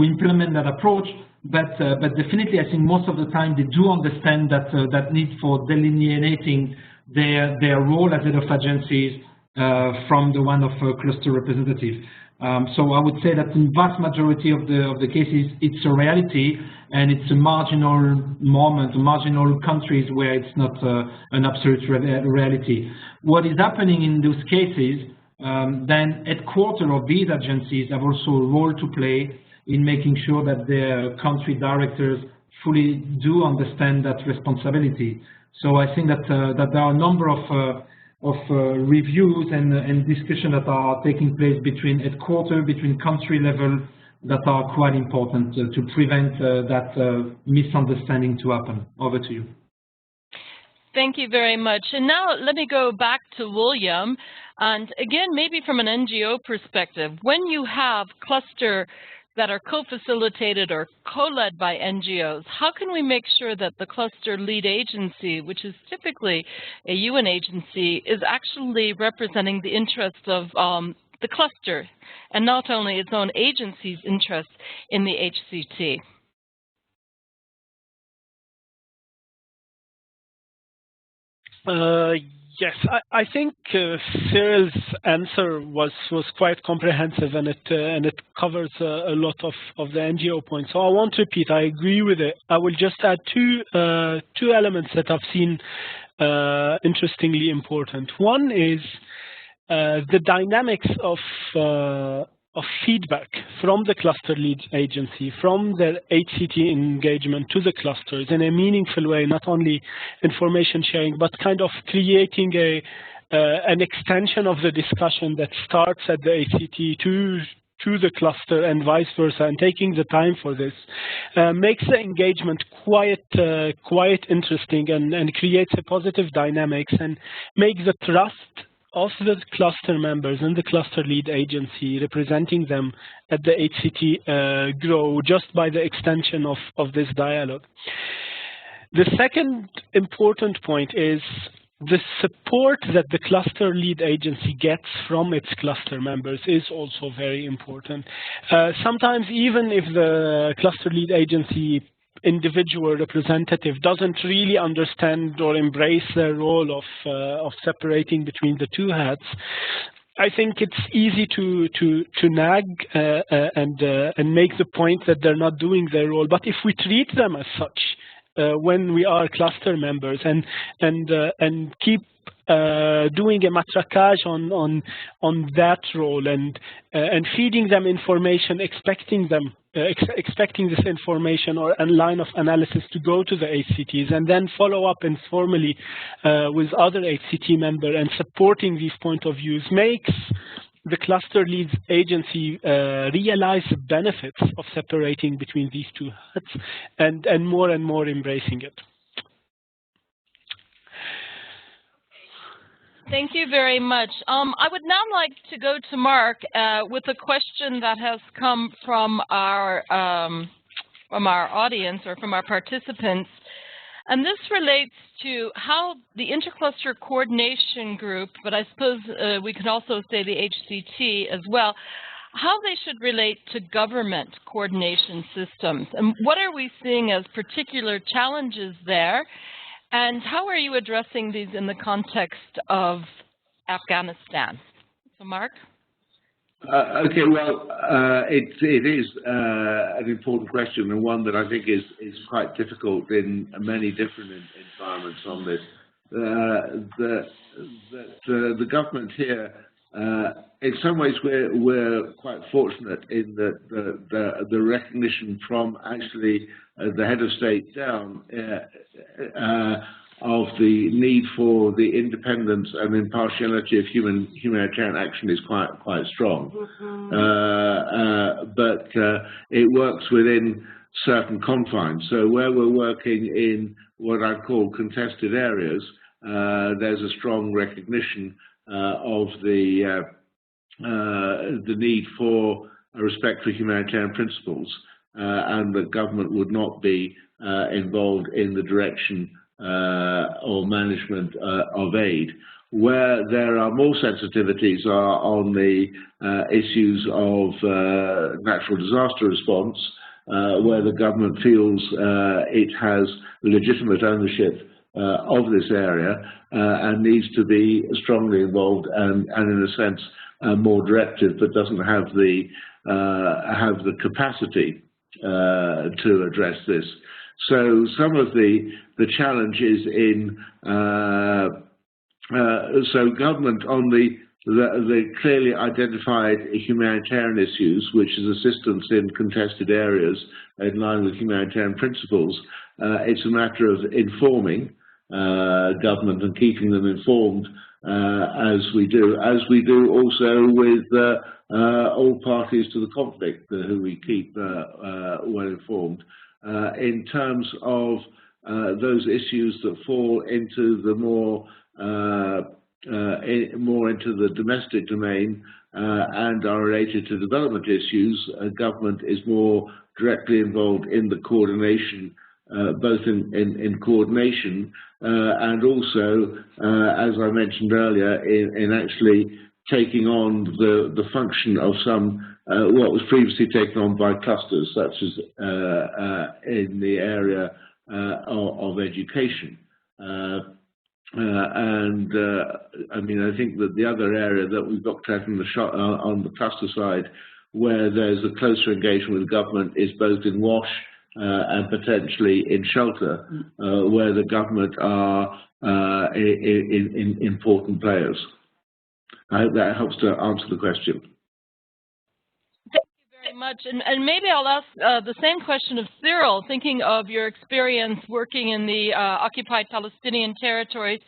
implement that approach, but definitely I think most of the time they do understand that need for delineating their role as head of agencies from the one of a cluster representative. So I would say that in vast majority of the cases, it's a reality, and it's a marginal moment, marginal countries where it's not an absolute reality. What is happening in those cases, then headquarters of these agencies have also a role to play in making sure that their country directors fully do understand that responsibility. So I think that there are a number of reviews and discussions that are taking place between headquarters, between country level, that are quite important to prevent that misunderstanding to happen. Over to you. Thank you very much. And now let me go back to William. And again, maybe from an NGO perspective, when you have cluster that are co-facilitated or co-led by NGOs, how can we make sure that the cluster lead agency, which is typically a UN agency, is actually representing the interests of the cluster and not only its own agency's interests in the HCT? Yes, I think Cyril's answer was quite comprehensive, and it covers a lot of the NGO points. So I won't repeat. I agree with it. I will just add two elements that I've seen interestingly important. One is the dynamics of feedback from the cluster lead agency, from the HCT engagement to the clusters in a meaningful way, not only information sharing, but kind of creating an extension of the discussion that starts at the HCT to the cluster and vice versa, and taking the time for this makes the engagement quite interesting and creates a positive dynamics and makes the trust of the cluster members and the cluster lead agency representing them at the HCT grow just by the extension of this dialogue. The second important point is the support that the cluster lead agency gets from its cluster members is also very important. Sometimes even if the cluster lead agency individual representative doesn't really understand or embrace their role of separating between the two hats, I think it's easy to nag and make the point that they're not doing their role. But if we treat them as such when we are cluster members, and keep doing a matraquage on that role, and feeding them information, expecting this information or a line of analysis to go to the HCTs, and then follow up informally with other HCT members and supporting these point of views, makes the cluster leads agency realize the benefits of separating between these two huts, and more embracing it. Thank you very much. I would now like to go to Mark with a question that has come from our audience, or from our participants. And this relates to how the Intercluster Coordination Group, but I suppose we could also say the HCT as well, how they should relate to government coordination systems. And what are we seeing as particular challenges there? And how are you addressing these in the context of Afghanistan? So, Mark? Okay, well, it is an important question, and one that I think is quite difficult in many different environments on this. The government here, in some ways, we're quite fortunate in that the recognition from actually the head of state down of the need for the independence and impartiality of humanitarian action is quite strong. But it works within certain confines. So where we're working in what I call contested areas, there's a strong recognition of the need for a respect for humanitarian principles, and the government would not be involved in the direction or management of aid. Where there are more sensitivities are on the issues of natural disaster response, where the government feels it has legitimate ownership of this area and needs to be strongly involved and in a sense more directive, but doesn't have the capacity to address this. So some of the challenges in so government on the clearly identified humanitarian issues, which is assistance in contested areas in line with humanitarian principles, it's a matter of informing government and keeping them informed as we do also with all parties to the conflict, who we keep well informed. In terms of those issues that fall into the more into the domestic domain and are related to development issues, government is more directly involved in the coordination, both in coordination and also, as I mentioned earlier, in actually taking on the function of some what was previously taken on by clusters, such as in the area of education. I mean, I think that the other area that we've looked at on the cluster side, where there's a closer engagement with government, is both in WASH and potentially in shelter, where the government are in important players. I hope that helps to answer the question. Thank you very much. And maybe I'll ask the same question of Cyril, thinking of your experience working in the occupied Palestinian territories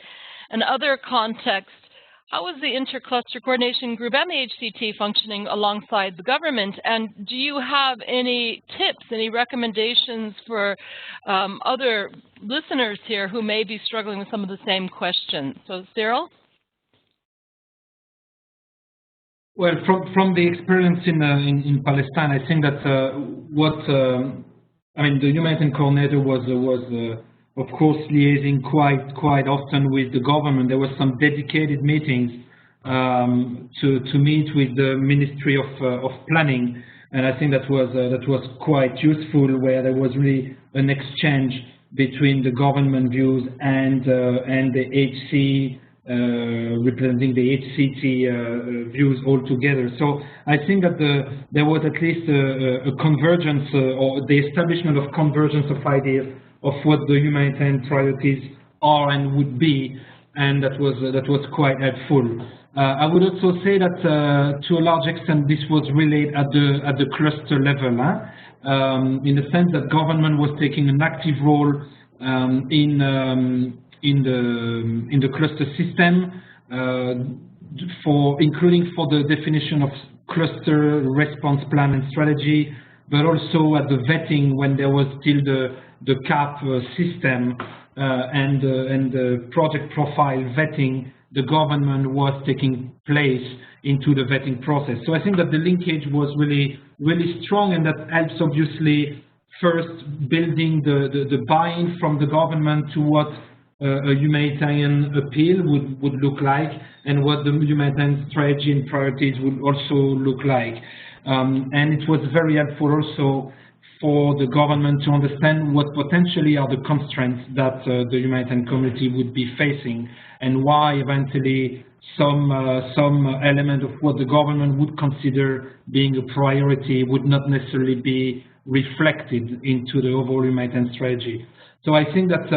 and other contexts. How is the Intercluster Coordination Group and the HCT functioning alongside the government? And do you have any tips, any recommendations for other listeners here who may be struggling with some of the same questions? So, Cyril? Well, from the experience in Palestine, I think that I mean, the Humanitarian Coordinator was of course liaising quite often with the government. There were some dedicated meetings to meet with the Ministry of Planning, and I think that was quite useful, where there was really an exchange between the government views and the HC. Representing the HCT views altogether. So I think that there was at least a convergence or the establishment of convergence of ideas what the humanitarian priorities are and would be, and that was quite helpful. I would also say that to a large extent this was relayed at the cluster level, in the sense that government was taking an active role in the cluster system, including for the definition of cluster response plan and strategy, but also at the vetting when there was still the CAP system and the project profile vetting. The government was taking place into the vetting process. So I think that the linkage was really strong, and that helps obviously first building the buy-in from the government to what a humanitarian appeal would look like, and what the humanitarian strategy and priorities would also look like. And it was very helpful also for the government to understand what potentially are the constraints that the humanitarian community would be facing, and why eventually some element of what the government would consider being a priority would not necessarily be reflected into the overall humanitarian strategy. So I think that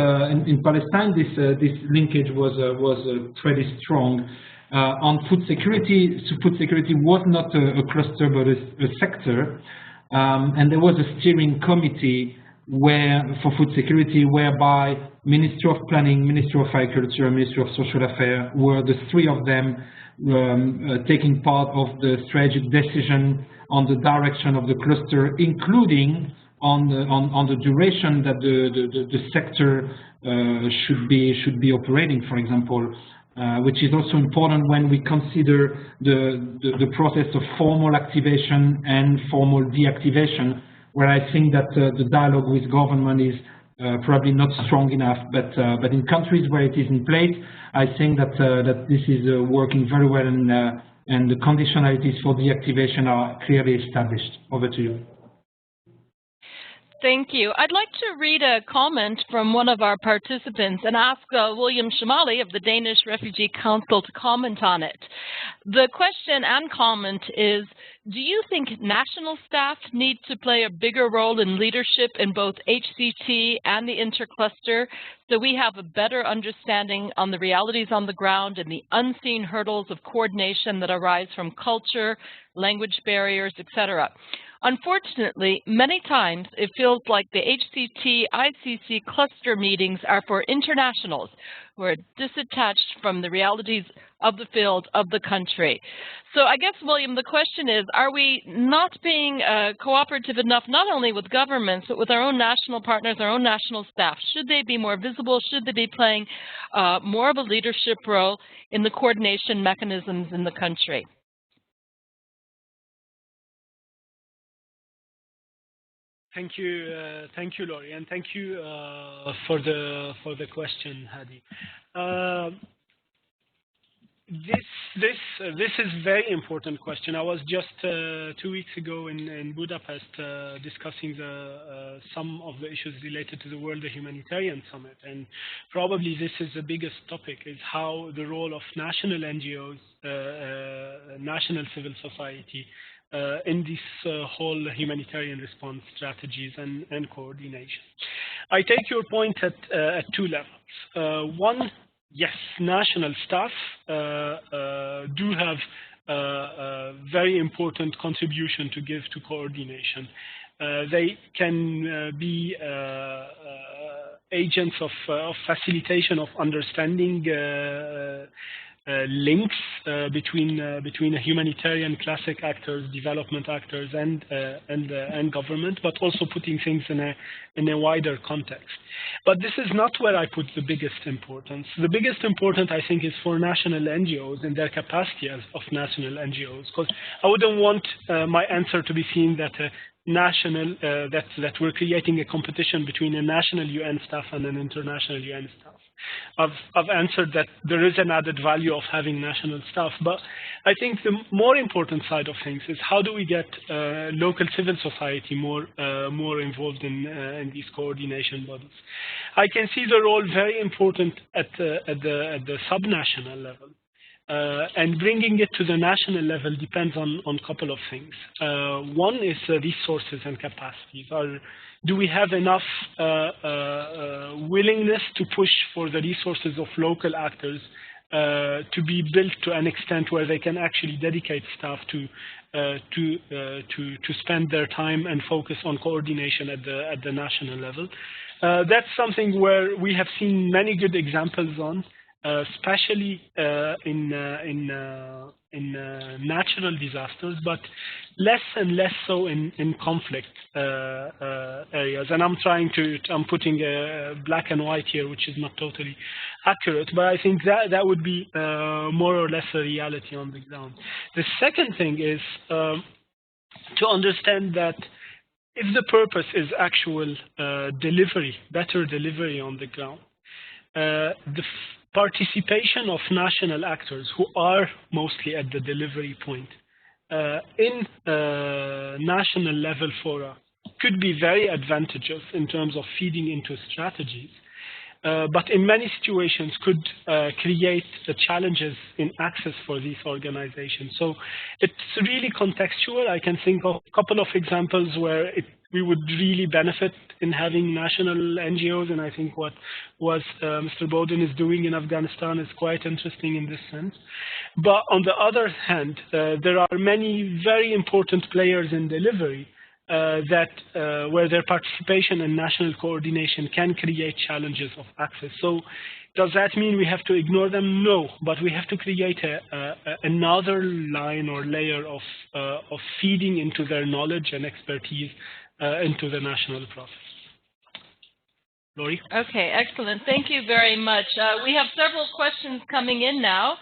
in Palestine this linkage was pretty strong. On food security was not a cluster but a sector, and there was a steering committee for food security, whereby Ministry of Planning, Ministry of Agriculture, Ministry of Social Affairs were the three of them taking part of the strategic decision on the direction of the cluster, including on the duration that the sector should be operating, for example, which is also important when we consider the process of formal activation and formal deactivation, where I think that the dialogue with government is probably not strong enough. But in countries where it is in place, I think that this is working very well, and the conditionalities for deactivation are clearly established. Over to you. Thank you. I'd like to read a comment from one of our participants and ask William Shamali of the Danish Refugee Council to comment on it. The question and comment is, do you think national staff need to play a bigger role in leadership in both HCT and the intercluster, so we have a better understanding on the realities on the ground and the unseen hurdles of coordination that arise from culture, language barriers, etc.? Unfortunately, many times it feels like the HCT-ICC cluster meetings are for internationals who are disattached from the realities of the field of the country. So I guess, William, the question is, are we not being cooperative enough, not only with governments, but with our own national partners, our own national staff? Should they be more visible? Should they be playing more of a leadership role in the coordination mechanisms in the country? Thank you, Laurie, and thank you for the question, Hadi. This is a very important question. I was just 2 weeks ago in Budapest discussing some of the issues related to the World Humanitarian Summit, and probably this is the biggest topic: is how the role of national NGOs, national civil society, in this whole humanitarian response strategies and coordination. I take your point at two levels. One, yes, national staff do have a very important contribution to give to coordination. They can be agents of facilitation of understanding links between humanitarian classic actors, development actors, and government, but also putting things in a wider context. But this is not where I put the biggest importance. The biggest importance, I think, is for national NGOs and their capacity of national NGOs, because I wouldn't want my answer to be seen that that we're creating a competition between a national UN staff and an international UN staff. I've answered that there is an added value of having national staff, but I think the more important side of things is how do we get local civil society more involved in these coordination bodies. I can see the role very important at the subnational level. And bringing it to the national level depends on a couple of things. One is resources and capacities. Our do we have enough willingness to push for the resources of local actors to be built to an extent where they can actually dedicate staff to spend their time and focus on coordination at the national level. That's something where we have seen many good examples on, especially in natural disasters, but less and less so in conflict areas. And I'm putting black and white here, which is not totally accurate, but I think that would be more or less a reality on the ground. The second thing is to understand that if the purpose is actual delivery, better delivery on the ground, the participation of national actors who are mostly at the delivery point in national level fora could be very advantageous in terms of feeding into strategies, but in many situations could create the challenges in access for these organizations. So it's really contextual. I can think of a couple of examples where we would really benefit in having national NGOs, and I think what Mr. Bowden is doing in Afghanistan is quite interesting in this sense. But on the other hand, there are many very important players in delivery where their participation and national coordination can create challenges of access. So does that mean we have to ignore them? No, but we have to create another line or layer of feeding into their knowledge and expertise into the national process. Lori? Okay, excellent. Thank you very much. We have several questions coming in now.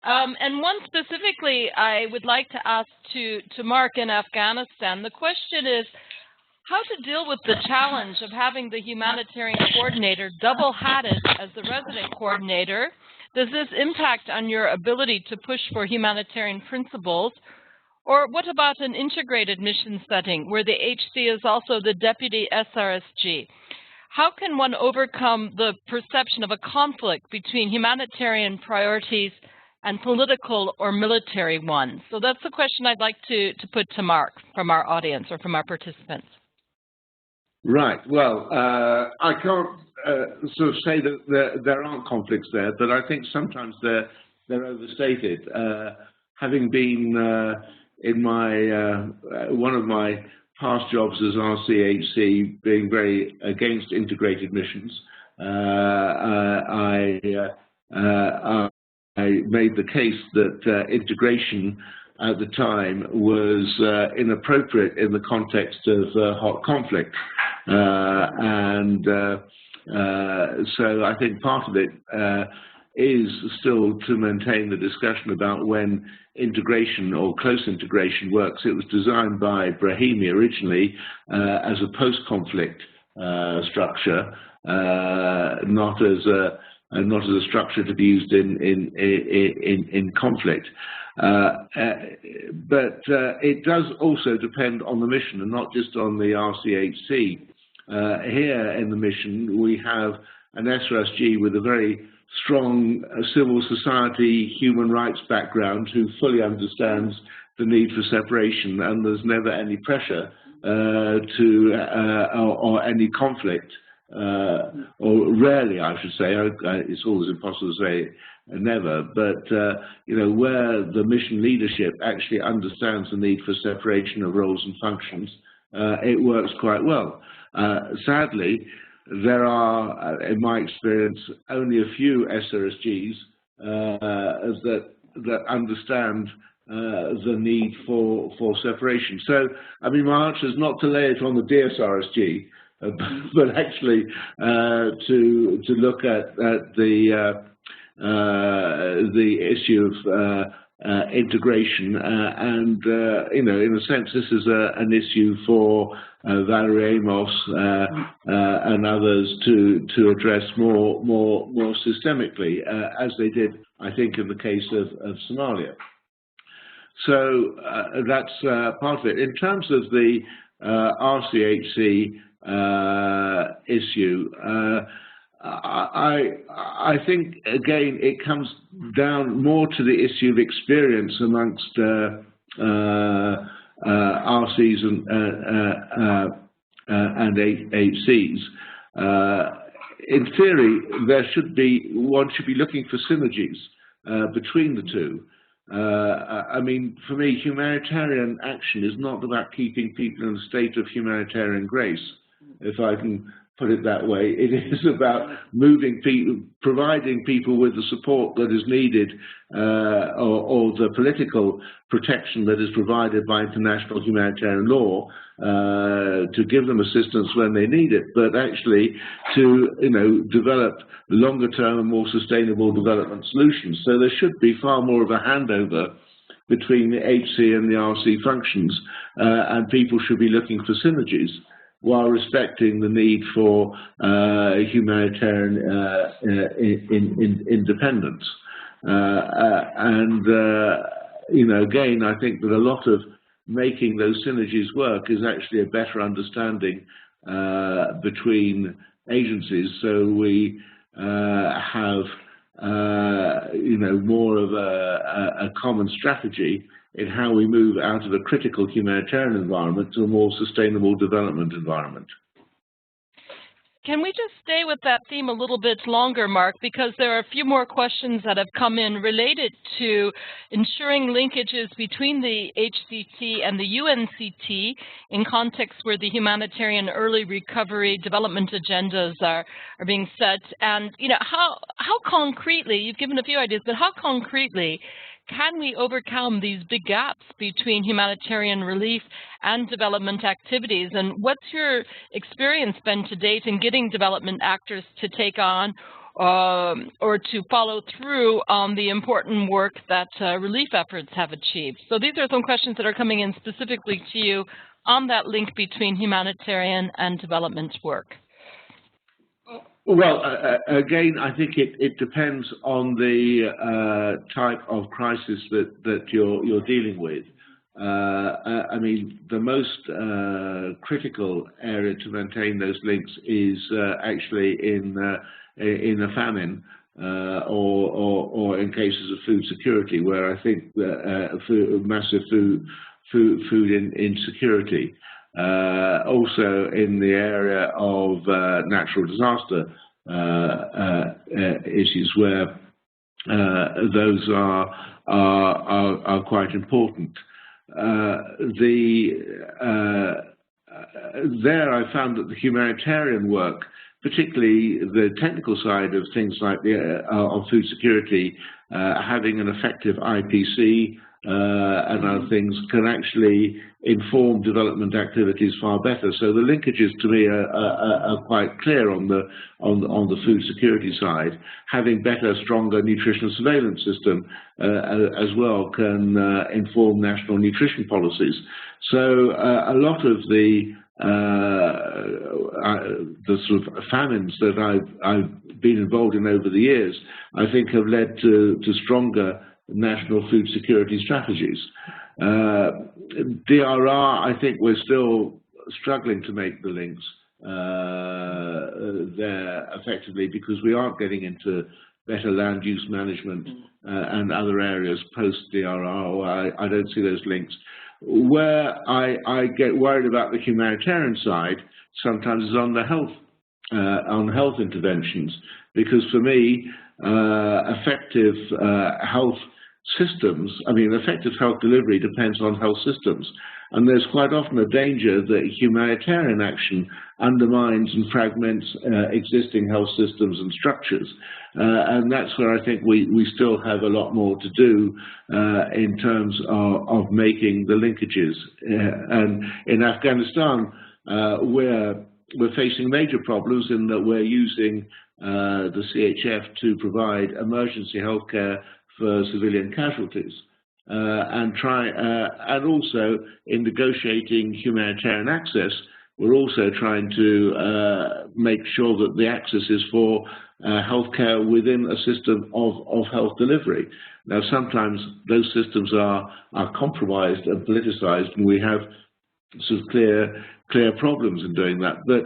And one specifically I would like to ask to Mark in Afghanistan. The question is how to deal with the challenge of having the humanitarian coordinator double-hatted as the resident coordinator. Does this impact on your ability to push for humanitarian principles? Or what about an integrated mission setting where the HC is also the deputy SRSG? How can one overcome the perception of a conflict between humanitarian priorities and political or military ones? So that's the question I'd like to put to Mark from our audience or from our participants. Right. Well, I can't sort of say that there aren't conflicts there, but I think sometimes they're overstated. Having been in my one of my past jobs as RCHC, being very against integrated missions, I made the case that integration at the time was inappropriate in the context of hot conflict. So I think part of it is still to maintain the discussion about when integration or close integration works. It was designed by Brahimi originally as a post-conflict structure, not as a structure to be used in conflict. But it does also depend on the mission and not just on the RCHC. Here in the mission, we have an SRSG with a very strong civil society, human rights background who fully understands the need for separation, and there's never any pressure or any conflict, or rarely, I should say. It's always impossible to say never, but where the mission leadership actually understands the need for separation of roles and functions, it works quite well. Sadly, there are, in my experience, only a few SRSGs that understand the need for separation. So, I mean, my answer is not to lay it on the DSRSG, but actually to look at the issue of integration, and in a sense, this is an issue for Valerie Amos and others to address more systemically, as they did, I think, in the case of Somalia. So that's part of it. In terms of the RCHC issue, I think, again, it comes down more to the issue of experience amongst RCs and HCs. In theory, one should be looking for synergies between the two. I mean, for me, humanitarian action is not about keeping people in a state of humanitarian grace, if I can put it that way. It is about moving people, providing people with the support that is needed, or the political protection that is provided by international humanitarian law, to give them assistance when they need it, but actually to, develop longer-term and more sustainable development solutions. So there should be far more of a handover between the HC and the RC functions, and people should be looking for synergies, while respecting the need for humanitarian independence. Again, I think that a lot of making those synergies work is actually a better understanding between agencies, so we have more of a common strategy in how we move out of a critical humanitarian environment to a more sustainable development environment. Can we just stay with that theme a little bit longer, Mark, because there are a few more questions that have come in related to ensuring linkages between the HCT and the UNCT in contexts where the humanitarian early recovery development agendas are being set. And, how concretely, you've given a few ideas, but how concretely can we overcome these big gaps between humanitarian relief and development activities? And what's your experience been to date in getting development actors to take on or to follow through on the important work that relief efforts have achieved? So these are some questions that are coming in specifically to you on that link between humanitarian and development work. Well, again, I think it depends on the type of crisis that you're dealing with. I mean, the most critical area to maintain those links is actually in a famine or in cases of food security, where I think massive food insecurity. Also in the area of natural disaster issues, where those are quite important. There I found that the humanitarian work, particularly the technical side of things like of food security, having an effective IPC and other things, can actually inform development activities far better. So the linkages to me are quite clear on the food security side. Having better, stronger nutritional surveillance system as well can inform national nutrition policies. So a lot of the sort of famines that I've been involved in over the years, I think have led to stronger national food security strategies. DRR, I think we're still struggling to make the links there effectively, because we aren't getting into better land use management and other areas post-DRR, or I don't see those links. Where I get worried about the humanitarian side sometimes is on the health interventions, because for me, effective health systems, effective health delivery depends on health systems. And there's quite often a danger that humanitarian action undermines and fragments existing health systems and structures. And that's where I think we still have a lot more to do in terms of making the linkages. And in Afghanistan, we're facing major problems in that we're using the CHF to provide emergency healthcare for civilian casualties, and also in negotiating humanitarian access, we're also trying to make sure that the access is for healthcare within a system of health delivery. Now, sometimes those systems are compromised and politicized, and we have sort of clear problems in doing that. But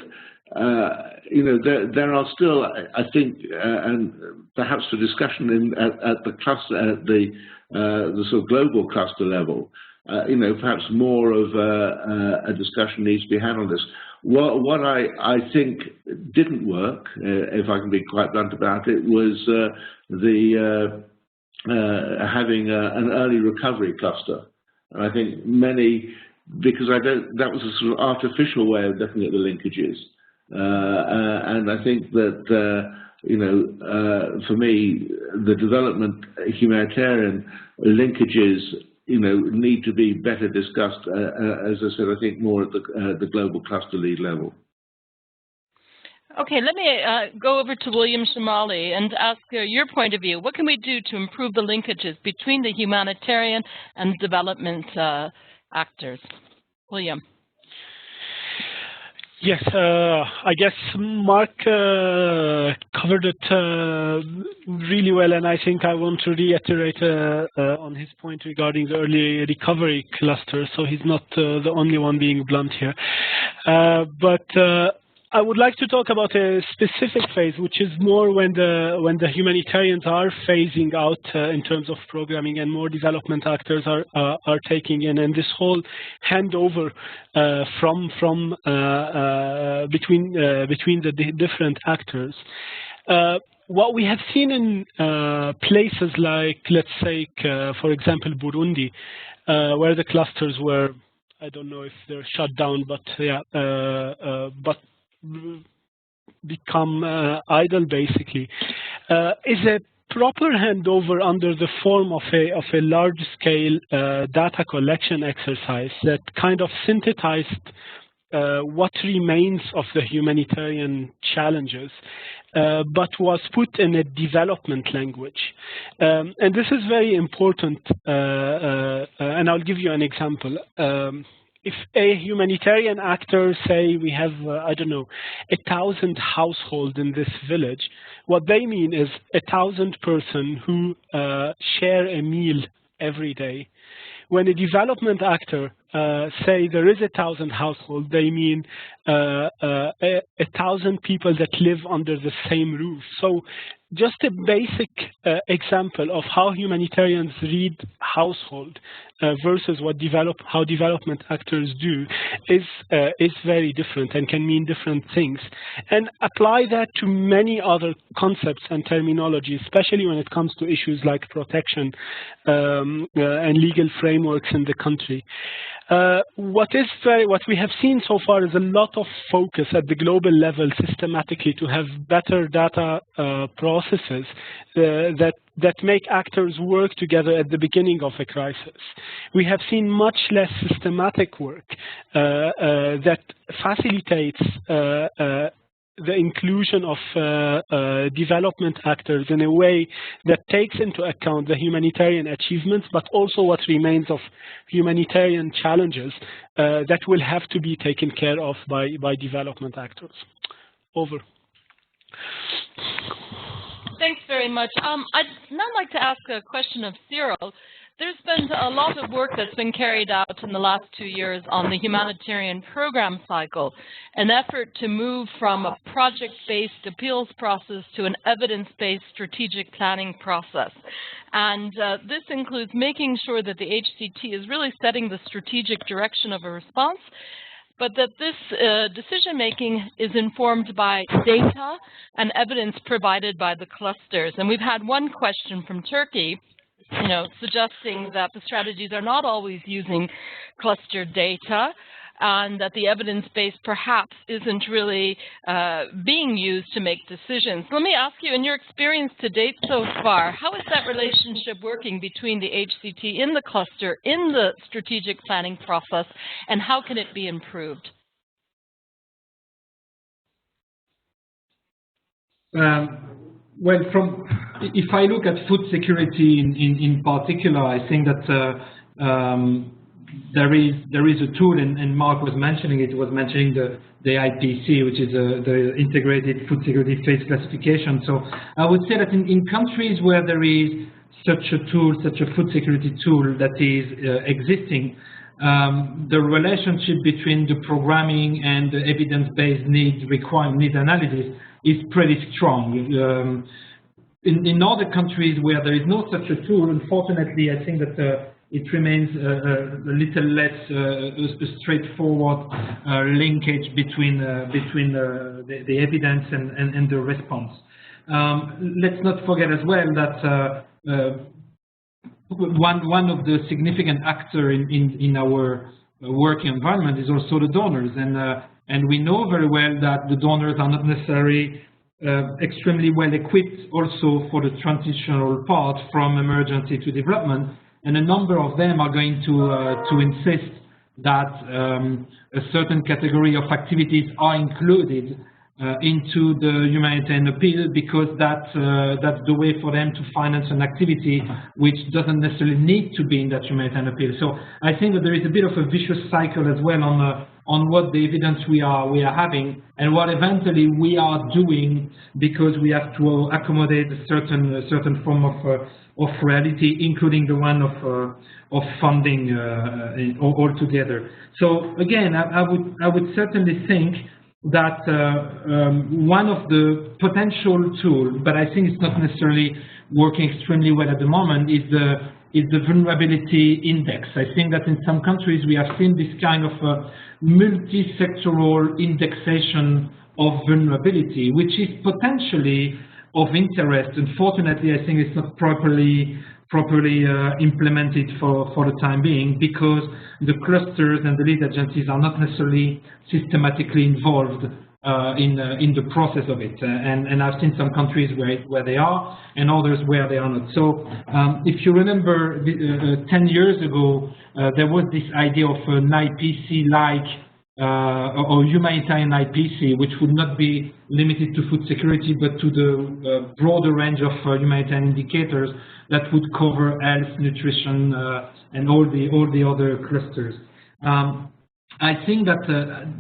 there are still, I think, and perhaps for discussion at the cluster, at the sort of global cluster level, perhaps more of a discussion needs to be had on this. what I think didn't work, if I can be quite blunt about it, was having an early recovery cluster. And I think because that was a sort of artificial way of looking at the linkages. And I think that, for me, the development humanitarian linkages, need to be better discussed, as I said, I think more at the global cluster lead level. Okay, let me go over to William Shamali and ask your point of view. What can we do to improve the linkages between the humanitarian and development actors? William. Yes, I guess Mark covered it really well, and I think I want to reiterate on his point regarding the early recovery cluster, so he's not the only one being blunt here. But I would like to talk about a specific phase, which is more when the humanitarians are phasing out in terms of programming, and more development actors are taking in, and this whole handover between the different actors. What we have seen in places like, let's say, for example, Burundi, where the clusters were, I don't know if they're shut down, but yeah, but become idle basically, is a proper handover under the form of a large-scale data collection exercise that kind of synthesized what remains of the humanitarian challenges, but was put in a development language. And this is very important, and I'll give you an example. If a humanitarian actor, say we have, I don't know, 1,000 households in this village, what they mean is 1,000 persons who share a meal every day. When a development actor say there is 1,000 households, they mean 1,000 people that live under the same roof. So just a basic example of how humanitarians read household versus how development actors do is very different and can mean different things. And apply that to many other concepts and terminology, especially when it comes to issues like protection and legal frameworks in the country. What we have seen so far is a lot of focus at the global level systematically to have better data processes that make actors work together at the beginning of a crisis. We have seen much less systematic work that facilitates the inclusion of development actors in a way that takes into account the humanitarian achievements, but also what remains of humanitarian challenges that will have to be taken care of by development actors. Over. Thanks very much. I'd now like to ask a question of Cyril. There's been a lot of work that's been carried out in the last 2 years on the humanitarian program cycle, an effort to move from a project-based appeals process to an evidence-based strategic planning process. And this includes making sure that the HCT is really setting the strategic direction of a response, but that this decision-making is informed by data and evidence provided by the clusters. And we've had one question from Turkey, suggesting that the strategies are not always using cluster data, and that the evidence base perhaps isn't really being used to make decisions. Let me ask you, in your experience to date so far, how is that relationship working between the HCT in the cluster, in the strategic planning process, and how can it be improved? Well, if I look at food security in particular, I think that there is a tool, and Mark was mentioning it. He was mentioning the IPC, which is the Integrated Food Security Phase Classification. So I would say that in countries where there is such a tool, such a food security tool that is existing, the relationship between the programming and the evidence-based need analysis is pretty strong. In other countries where there is no such a tool, unfortunately, I think that it remains a little less straightforward linkage between the evidence and the response. Let's not forget as well that one of the significant actors in our working environment is also the donors, and we know very well that the donors are not necessarily extremely well equipped also for the transitional part from emergency to development, and a number of them are going to insist that a certain category of activities are included into the humanitarian appeal, because that's the way for them to finance an activity which doesn't necessarily need to be in that humanitarian appeal. So I think that there is a bit of a vicious cycle as well on what the evidence we are having and what eventually we are doing, because we have to accommodate a certain form of reality, including the one of funding altogether. So again, I would certainly think that one of the potential tools, but I think it's not necessarily working extremely well at the moment, is the vulnerability index. I think that in some countries we have seen this kind of multi-sectoral indexation of vulnerability, which is potentially of interest. Unfortunately, I think it's not properly implemented for the time being, because the clusters and the lead agencies are not necessarily systematically involved in the process of it. And I've seen some countries where they are and others where they are not. So if you remember 10 years ago, there was this idea of an IPC-like or humanitarian IPC, which would not be limited to food security, but to the broader range of humanitarian indicators that would cover health, nutrition, and all the other clusters. I think that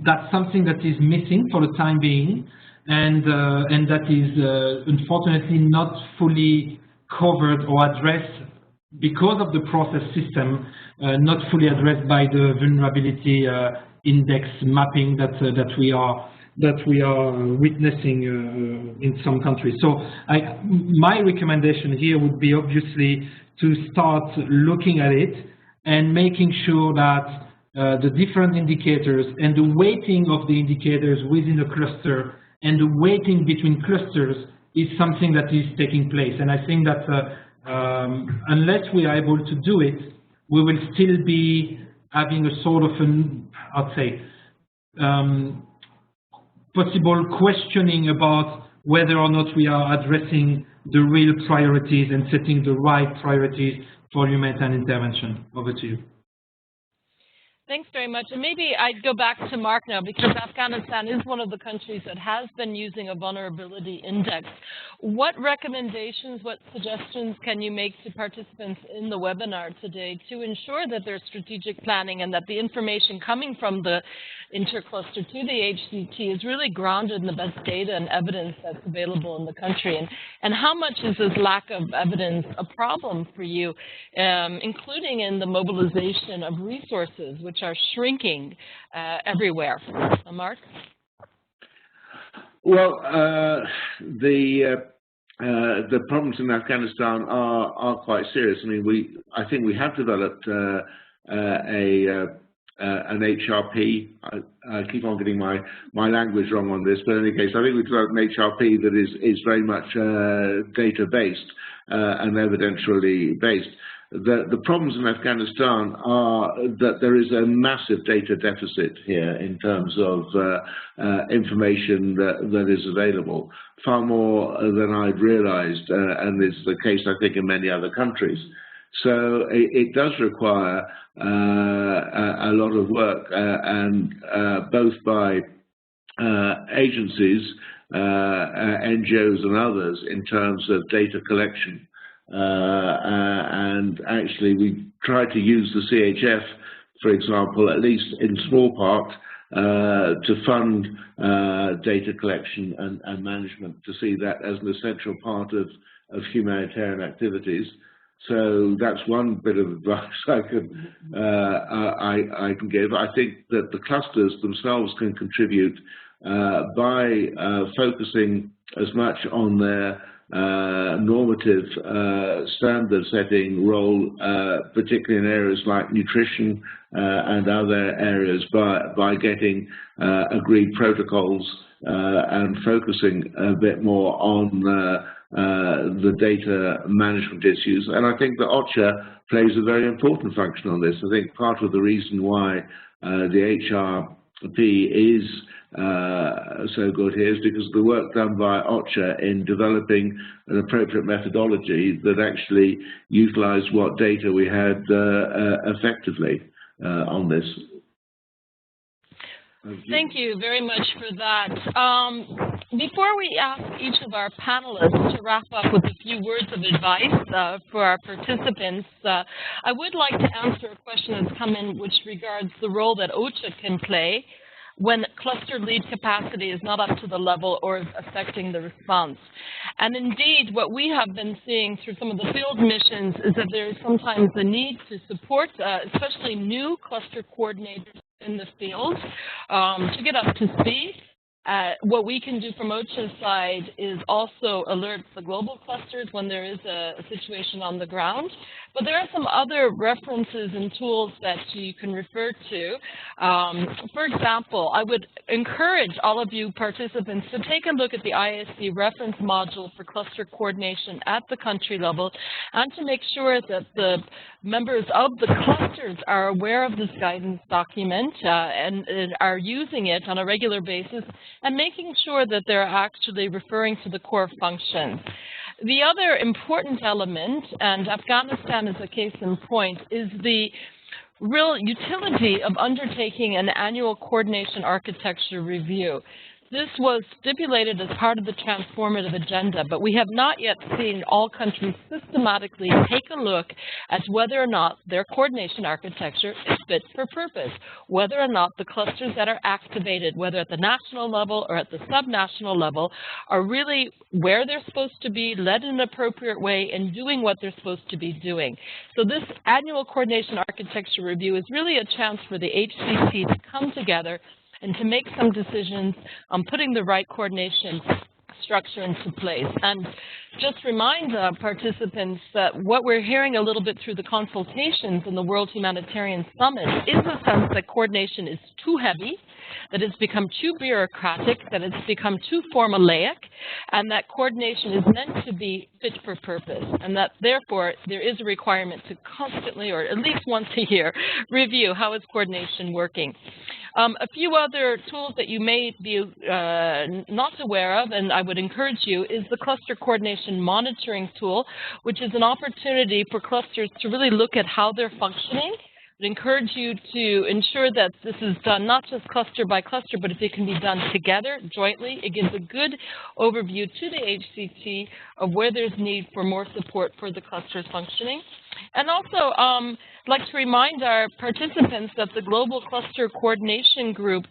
that's something that is missing for the time being, and that is unfortunately not fully covered or addressed because of the process system, not fully addressed by the vulnerability index mapping that we are witnessing in some countries. So my recommendation here would be obviously to start looking at it and making sure that the different indicators and the weighting of the indicators within a cluster and the weighting between clusters is something that is taking place. And I think that unless we are able to do it, we will still be having a sort of I'd say, possible questioning about whether or not we are addressing the real priorities and setting the right priorities for humanitarian intervention. Over to you. Thanks very much. And maybe I'd go back to Mark now, because Afghanistan is one of the countries that has been using a vulnerability index. What recommendations, what suggestions can you make to participants in the webinar today to ensure that there's strategic planning and that the information coming from the intercluster to the HCT is really grounded in the best data and evidence that's available in the country? And how much is this lack of evidence a problem for you, including in the mobilization of resources, which are shrinking everywhere? Mark? Well, the problems in Afghanistan are quite serious. I mean, I think we have developed an HRP. I keep on getting my language wrong on this, but in any case, I think we've developed an HRP that is very much data-based and evidentially based. The problems in Afghanistan are that there is a massive data deficit here in terms of information that is available, far more than I'd realized, and is the case, I think, in many other countries. So it does require a lot of work, and both by agencies, NGOs and others, in terms of data collection. And actually we try to use the CHF, for example, at least in small part, to fund data collection and management, to see that as an essential part of humanitarian activities. So that's one bit of advice I can give. I think that the clusters themselves can contribute by focusing as much on their normative standard setting role, particularly in areas like nutrition and other areas, by getting agreed protocols and focusing a bit more on the data management issues. And I think that OCHA plays a very important function on this. I think part of the reason why the HRP is so good here is because of the work done by OCHA in developing an appropriate methodology that actually utilized what data we had effectively on this. Thank you very much for that. Before we ask each of our panelists to wrap up with a few words of advice for our participants, I would like to answer a question that's come in which regards the role that OCHA can play when cluster lead capacity is not up to the level or is affecting the response. And indeed, what we have been seeing through some of the field missions is that there is sometimes the need to support, especially new cluster coordinators in the field, to get up to speed. What we can do from OCHA's side is also alert the global clusters when there is a situation on the ground. But there are some other references and tools that you can refer to. For example, I would encourage all of you participants to take a look at the IASC reference module for cluster coordination at the country level, and to make sure that the members of the clusters are aware of this guidance document and are using it on a regular basis, and making sure that they're actually referring to the core functions. The other important element, and Afghanistan is a case in point, is the real utility of undertaking an annual coordination architecture review. This was stipulated as part of the transformative agenda, but we have not yet seen all countries systematically take a look at whether or not their coordination architecture is fit for purpose, whether or not the clusters that are activated, whether at the national level or at the subnational level, are really where they're supposed to be, led in an appropriate way, and doing what they're supposed to be doing. So this annual coordination architecture review is really a chance for the HCT to come together and to make some decisions on putting the right coordination structure into place. And just remind participants that what we're hearing a little bit through the consultations in the World Humanitarian Summit is a sense that coordination is too heavy, that it's become too bureaucratic, that it's become too formulaic, and that coordination is meant to be fit for purpose, and that therefore there is a requirement to constantly, or at least once a year, review how is coordination working. A few other tools that you may be not aware of, and I would encourage you, is the cluster coordination monitoring tool, which is an opportunity for clusters to really look at how they're functioning. I would encourage you to ensure that this is done not just cluster by cluster, but if it can be done together, jointly. It gives a good overview to the HCT of where there's need for more support for the cluster's functioning. And also, I'd like to remind our participants that the Global Cluster Coordination Group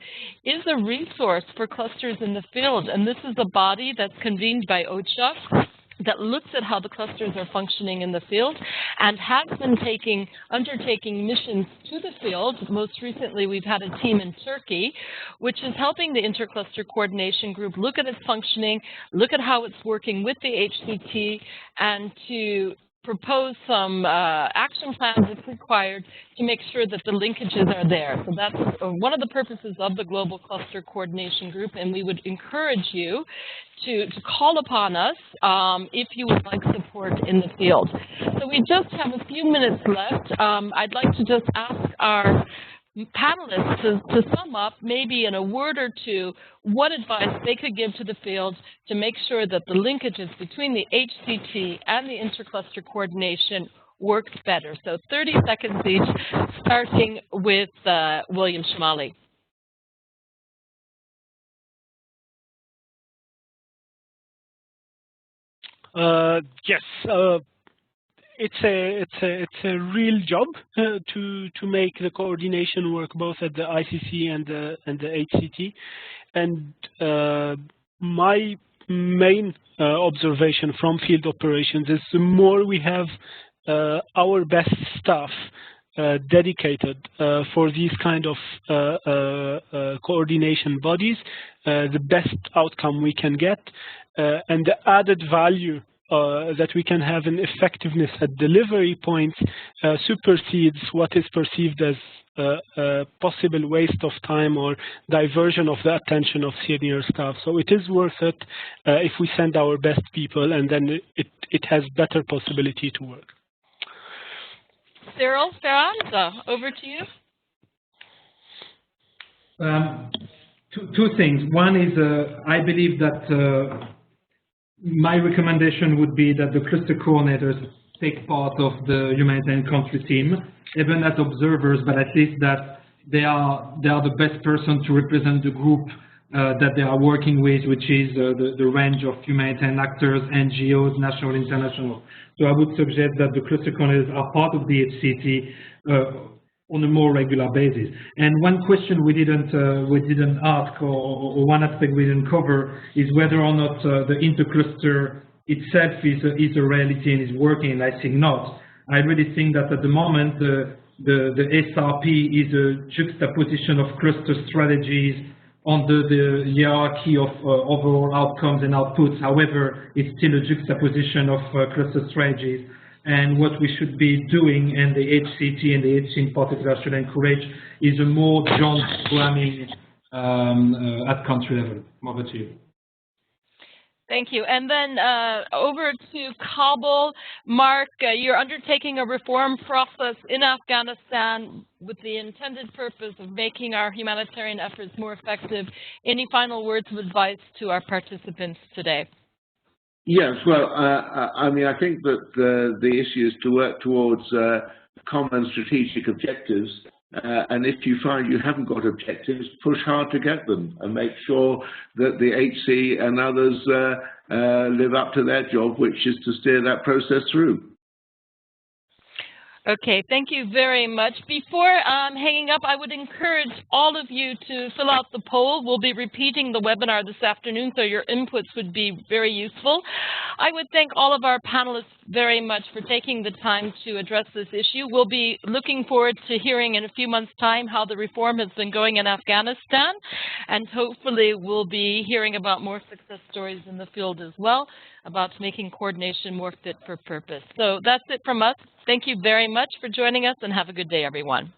is a resource for clusters in the field, and this is a body that's convened by OCHA that looks at how the clusters are functioning in the field and has been undertaking missions to the field. Most recently, we've had a team in Turkey, which is helping the Intercluster Coordination Group look at its functioning, look at how it's working with the HCT, and to propose some action plans if required to make sure that the linkages are there. So that's one of the purposes of the Global Cluster Coordination Group, and we would encourage you to call upon us if you would like support in the field. So we just have a few minutes left. I'd like to just ask our panelists to sum up, maybe in a word or two, what advice they could give to the field to make sure that the linkages between the HCT and the intercluster coordination works better. So 30 seconds each, starting with William Shamali. Yes. It's a real job to make the coordination work both at the ICC and the HCT, and my main observation from field operations is the more we have our best staff dedicated for these kind of coordination bodies, the best outcome we can get. and the added value that we can have in effectiveness at delivery points supersedes what is perceived as a possible waste of time or diversion of the attention of senior staff. So it is worth it if we send our best people, and then it has better possibility to work. Cyril, Ferran, over to you. Two things. One is I believe that my recommendation would be that the cluster coordinators take part of the Humanitarian Country Team, even as observers, but at least that they are the best person to represent the group that they are working with, which is the range of humanitarian actors, NGOs, national, international. So I would suggest that the cluster coordinators are part of the HCT on a more regular basis. And one question we didn't ask, or one aspect we didn't cover, is whether or not the intercluster itself is a reality and is working. And I think not. I really think that at the moment the SRP is a juxtaposition of cluster strategies under the hierarchy of overall outcomes and outputs. However, it's still a juxtaposition of cluster strategies. And what we should be doing, and the HCT and the HC in particular should encourage, is a more joint programming at country level. Over to you. Thank you. And then over to Kabul. Mark, you're undertaking a reform process in Afghanistan with the intended purpose of making our humanitarian efforts more effective. Any final words of advice to our participants today? Yes, well, I mean, I think that the issue is to work towards common strategic objectives, and if you find you haven't got objectives, push hard to get them and make sure that the HC and others live up to their job, which is to steer that process through. Okay, thank you very much. Before hanging up, I would encourage all of you to fill out the poll. We'll be repeating the webinar this afternoon, so your inputs would be very useful. I would thank all of our panelists very much for taking the time to address this issue. We'll be looking forward to hearing in a few months' time how the reform has been going in Afghanistan, and hopefully we'll be hearing about more success stories in the field as well, about making coordination more fit for purpose. So that's it from us. Thank you very much for joining us, and have a good day, everyone.